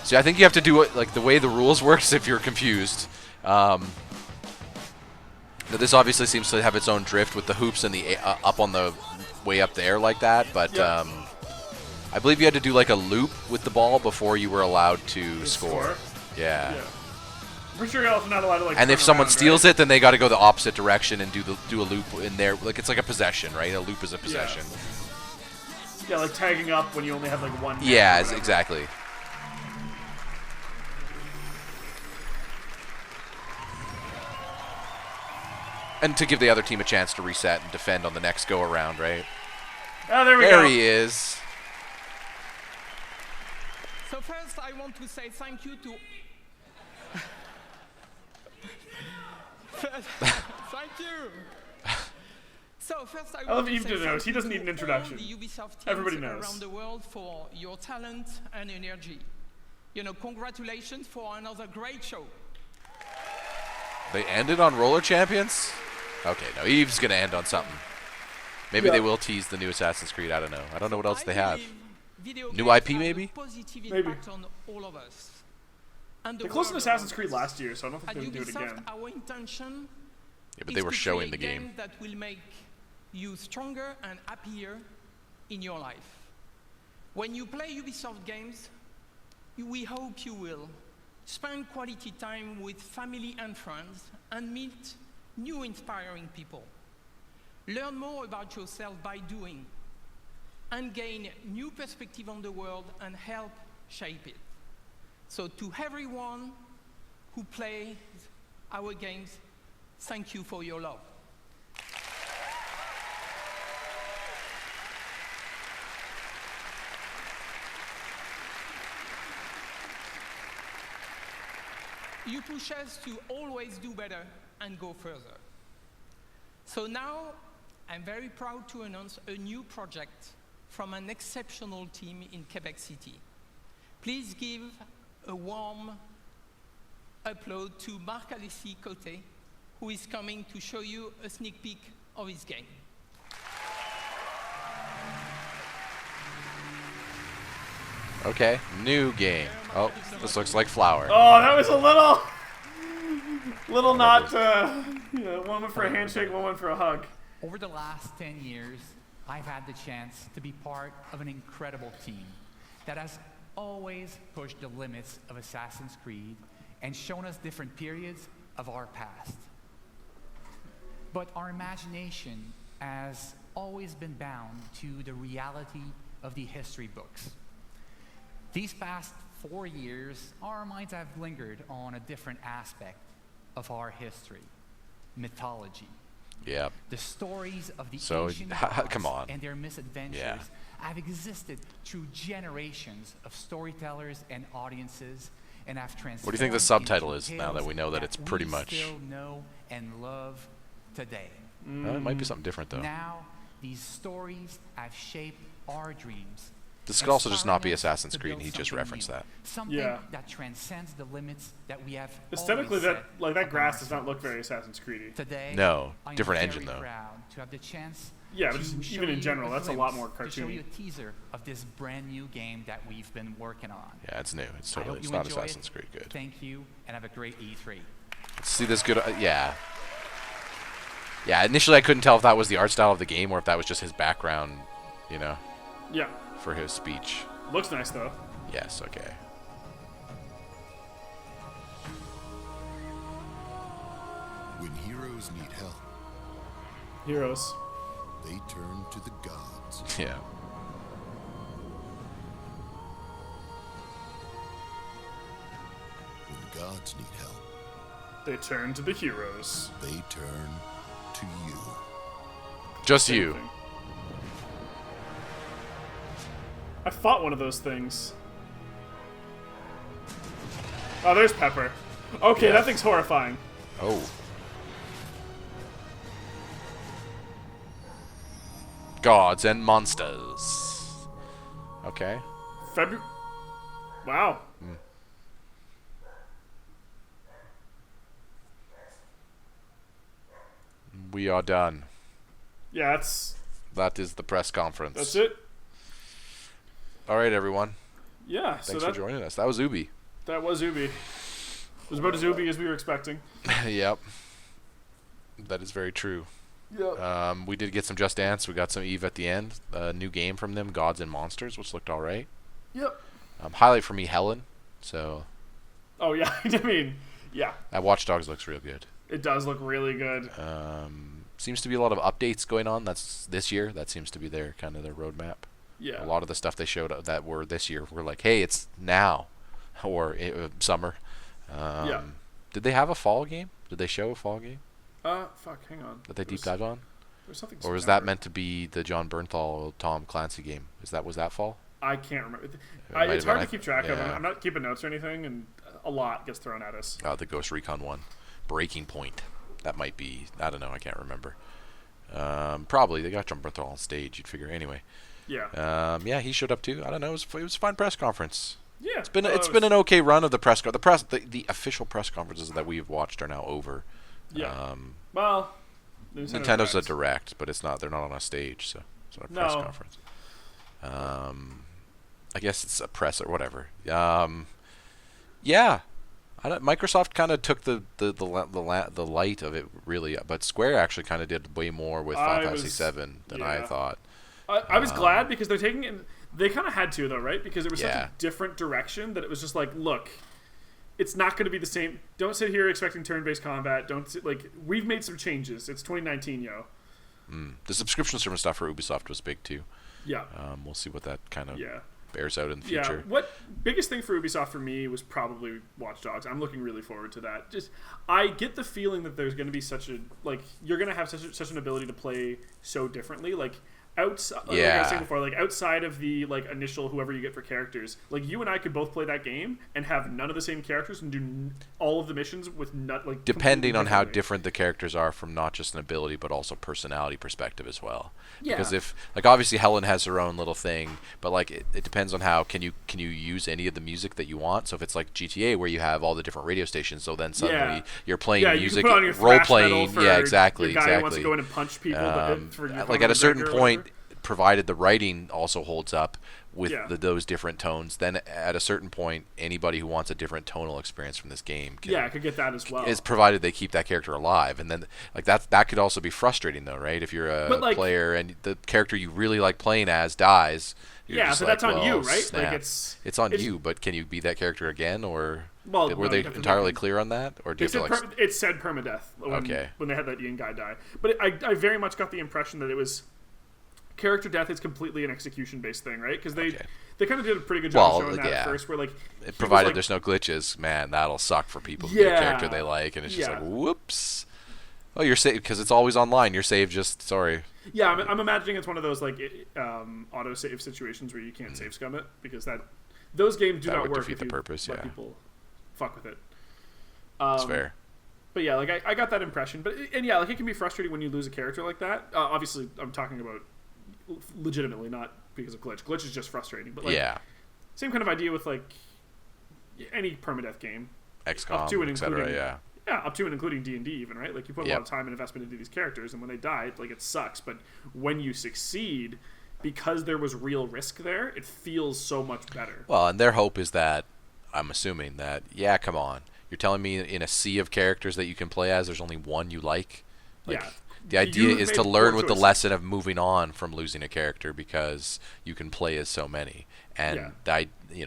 See, I think you have to do it like the way the rules works if you're confused. This obviously seems to have its own drift with the hoops and the up on the way up there like that, but I believe you had to do like a loop with the ball before you were allowed to score. Yeah. I'm pretty sure you're also not allowed to like. And if turn someone around, steals right? it, then they got to go the opposite direction and do a loop in there. Like it's like a possession, right? A loop is a possession. Yeah, like tagging up when you only have like one. Yeah, exactly. And to give the other team a chance to reset and defend on the next go around, right? Oh, there we go. There he is. So first, I want to say thank you to. Thank you. So first, I love want Yves to to say know. thank He you doesn't to need an introduction. all the Ubisoft teams Everybody knows. around the world for your talent and energy. You know, congratulations for another great show. They ended on Roller Champions? Okay, no, Eve's going to end on something. Maybe they will tease the new Assassin's Creed. I don't know. I don't know what else they have. New IP, maybe? Maybe. On all of us. And They closed an Assassin's Creed last year, so I don't think At they would do it Ubisoft, again. our intention Yeah, but they were showing the game. that will make you stronger and happier in your life. When you play Ubisoft games, we hope you will spend quality time with family and friends and meet new inspiring people. Learn more about yourself by doing and gain new perspective on the world and help shape it. So to everyone who plays our games, thank you for your love. You push us to always do better and go further. So now, I'm very proud to announce a new project from an exceptional team in Quebec City. Please give a warm upload to Marc-Alexis Côté, who is coming to show you a sneak peek of his game. Okay, new game. Oh, this looks like Flower. Oh, that was a little not, one went for a handshake, one went for a hug. Over the last 10 years, I've had the chance to be part of an incredible team that has always pushed the limits of Assassin's Creed and shown us different periods of our past. But our imagination has always been bound to the reality of the history books. These past 4 years, our minds have lingered on a different aspect of our history, mythology. Yeah. The stories of the So, ancient come gods on. and their misadventures Yeah. have existed through generations of storytellers and audiences and have transformed. What do you think the subtitle into is now that we know that it's tales pretty we much- still know and love today. It might be something different, though. Now, these stories have shaped our dreams. This could also just not be inspiring us Assassin's to Creed, and build he just something referenced new. that. Something Yeah. that transcends the limits that we have Aesthetically, always that set like that upon grass does ourselves. not look very Assassin's Creedy. Today, No, I am different very engine, though. proud to have the chance Yeah, but to just show even in you general, that's a lot glimpse, more to show you cartoony. a teaser of this brand new game that we've been working on. Yeah, it's new. It's I totally. hope It's you not enjoy it. Assassin's Creed good. Thank you, and have a great E3. Let's see this good. Yeah. Yeah. Initially, I couldn't tell if that was the art style of the game or if that was just his background. You know. Yeah. For his speech. Looks nice though. Yes. Okay. When heroes need help, Heroes. they turn to the gods. Yeah. When gods need help, They turn to the heroes. they turn to you. Just Same you. thing. I fought one of those things. Oh, there's Pepper. Okay, Yeah. that thing's horrifying. Oh. Gods and monsters. Okay. Wow. We are done. Yeah, That is the press conference. that's it. All right, everyone. Yeah, Thanks for joining us. That was Ubi. That was Ubi. It was about as Ubi as we were expecting. Yep. That is very true. Yep. We did get some Just Dance. We got some Eve at the end. A new game from them, Gods and Monsters, which looked all right. Yep. Highlight for me, Helen. So. Oh yeah, I mean, yeah. That Watch Dogs looks real good. It does look really good. Seems to be a lot of updates going on. That's this year. That seems to be their kind of their roadmap. Yeah. A lot of the stuff they showed that were this year were like, hey, it's now, or summer. Yeah. Did they have a fall game? Did they show a fall game Fuck, hang on. that they deep dived on? There's something. Or was that meant to be the John Bernthal, Tom Clancy game? Was that fall? I can't remember. might It's have hard been. to keep track of. Yeah. I'm not keeping notes or anything, and a lot gets thrown at us. The Ghost Recon one, Breaking Point. That might be. I don't know. I can't remember. Probably they got John Bernthal on stage. You'd figure anyway. Yeah. Yeah, he showed up too. I don't know. It was a fine press conference. Yeah. It's been an okay run of the the official press conferences that we've watched are now over. Yeah. Well, Nintendo's a direct, but it's not. They're not on a stage, so it's not a press conference. I guess it's a press or whatever. Yeah. Microsoft kind of took the light of it really, but Square actually kind of did way more with Final Fantasy VII than I thought. I was glad because they're taking it. They kind of had to though, right? Because it was such Yeah. a different direction that it was just like, look, it's not going to be the same. Don't sit here expecting turn-based combat. We've made some changes. It's 2019, yo. The subscription service stuff for Ubisoft was big too. Yeah. We'll see what that kind of Yeah. bears out in the future. Yeah. What biggest thing for Ubisoft for me was probably Watch Dogs. I'm looking really forward to that. Just I get the feeling that there's going to be you're going to have such an ability to play so differently. Outside, like I was saying before, outside of the initial whoever you get for characters, you and I could both play that game and have none of the same characters and do all of the missions with depending on how different the characters are from not just an ability but also personality perspective as well. Yeah. Because if obviously Helen has her own little thing, but it depends on how can you use any of the music that you want. So if it's like GTA where you have all the different radio stations, so then suddenly you're playing music, you can put on your role thrash playing, metal for exactly. Your guy who wants to go in and punch people, at a certain point, provided the writing also holds up with those different tones, then at a certain point, anybody who wants a different tonal experience from this game could get that as well. Is provided they keep that character alive, and then that could also be frustrating though, right? If you're a player and the character you really like playing as dies, so that's on you, right? Snap. It's on you, but can you be that character again, or were they entirely clear on that, or do you have to it said permadeath when they had that Ian guy die? But I very much got the impression that it was. Character death is completely an execution-based thing, right? Because they kind of did a pretty good job showing that at first. Where provided there's no glitches, man, that'll suck for people who get a character they like, and it's just like, whoops. Oh, you're saved because it's always online. You're saved. Sorry. Yeah, I'm imagining it's one of those auto save situations where you can't save scum it because those games do not work defeat the purpose. Let people fuck with it. It's fair. But yeah, I got that impression. But it can be frustrating when you lose a character like that. Obviously, I'm talking about. Legitimately, not because of glitch. Glitch is just frustrating, but same kind of idea with any permadeath game, XCOM, up to and including, up to and including D&D even, right? You put a lot of time and investment into these characters, and when they die, it sucks. But when you succeed, because there was real risk there, it feels so much better. Well, and their hope is that I'm assuming that come on, you're telling me in a sea of characters that you can play as, there's only one you like. The idea You is made to poor learn with the choices. lesson of moving on from losing a character because you can play as so many. And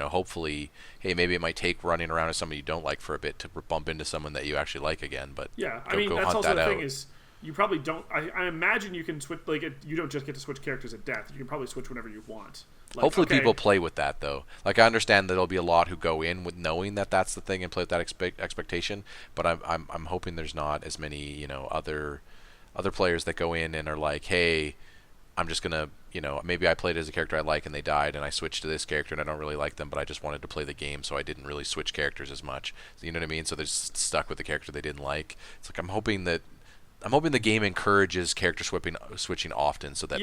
hopefully, hey, maybe it might take running around as somebody you don't like for a bit to bump into someone that you actually like again. But Yeah, I go, mean go that's hunt also that the out. thing is you probably don't. I imagine you can switch you don't just get to switch characters at death. You can probably switch whenever you want. Like, Hopefully okay, people play with that though. Like I understand that there'll be a lot who go in with knowing that that's the thing and play with that expectation. But I'm hoping there's not as many other players that go in and are like, hey, I'm just gonna maybe I played as a character I like and they died and I switched to this character and I don't really like them, but I just wanted to play the game, so I didn't really switch characters as much. So, you know what I mean? So they're just stuck with the character they didn't like. It's like I'm hoping the game encourages character switching often, so that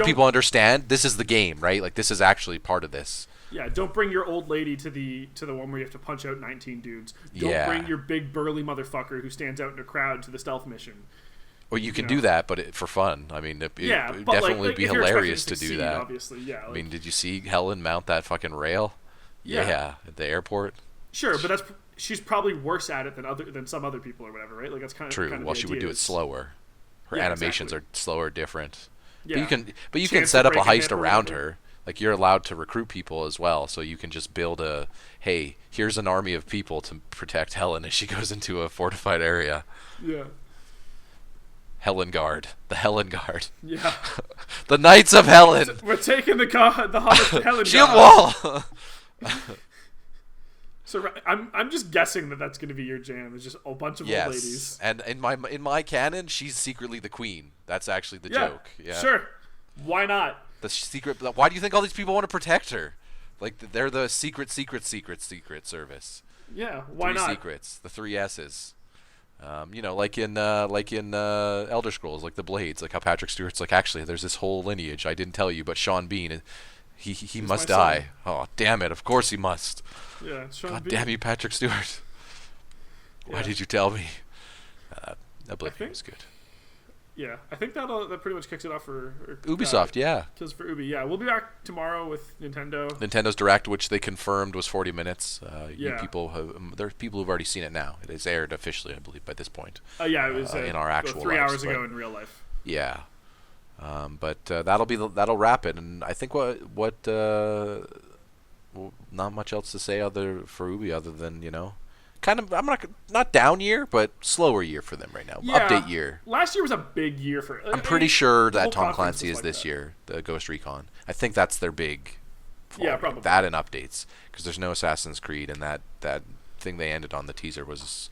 people understand this is the game, right? Like this is actually part of this. Yeah, don't bring your old lady to the one where you have to punch out 19 dudes. Don't bring your big burly motherfucker who stands out in a crowd to the stealth mission. Or you can do that, but for fun. I mean, it would but definitely be hilarious to do succeed, that. Obviously, yeah. I mean, did you see Helen mount that fucking rail? Yeah, at the airport. Sure, but she's probably worse at it than some other people or whatever, right? Like that's kind of true. Well, she would do it slower. Her animations are slower, different. Yeah. But you can set up a heist around her. Like you're allowed to recruit people as well, so you can just build hey, here's an army of people to protect Helen as she goes into a fortified area. Yeah. Helen Guard. The Helen Guard. Yeah. The Knights of Helen. We're taking the hobbits to Helen Shield Guard. wall. So I'm just guessing that's going to be your jam. It's just a bunch of old ladies. And in my canon, she's secretly the queen. That's actually the joke. Yeah. Sure. Why not? The secret. Why do you think all these people want to protect her? Like they're the secret service. Yeah. Why not? 3 secrets. The 3 S's. Like in Elder Scrolls, like the Blades, like how Patrick Stewart's like, actually, there's this whole lineage I didn't tell you, but Sean Bean, he must die. Oh, damn it! Of course he must. Yeah, Sean God Bean. damn you, Patrick Stewart. Why did you tell me? Oblivion was good. Yeah, I think that pretty much kicks it off for Ubisoft. Yeah, kills for Ubi. Yeah, we'll be back tomorrow with Nintendo. Nintendo's Direct, which they confirmed was 40 minutes. Yeah. There's people who've already seen it now. It is aired officially, I believe, by this point. Yeah, it was in our actual 3 lives, hours ago in real life. Yeah, but that'll wrap it, and I think not much else to say for Ubi other than kind of I'm not down year, but slower year for them right now. Yeah, update year. Last year was a big year for. I'm pretty sure that Tom conference Clancy is like this that. year, the Ghost Recon. I think that's their big. Yeah, probably. That and updates, because there's no Assassin's Creed, and that thing they ended on the teaser was,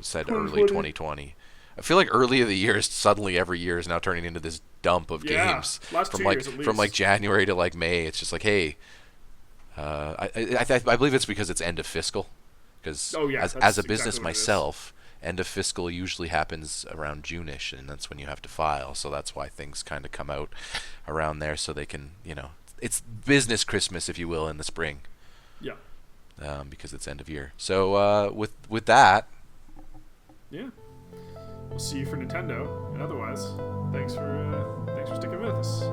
said early 2020. I feel like early of the year is suddenly every year is now turning into this dump of games last from 2 like years at least. from like January to like May. It's just like, hey, I believe it's because it's end of fiscal. Because as a business exactly myself, end of fiscal usually happens around June-ish, and that's when you have to file. So that's why things kind of come out around there, so they can, it's business Christmas, if you will, in the spring. Yeah. Because it's end of year. So with that, yeah, we'll see you for Nintendo. And otherwise, thanks for sticking with us.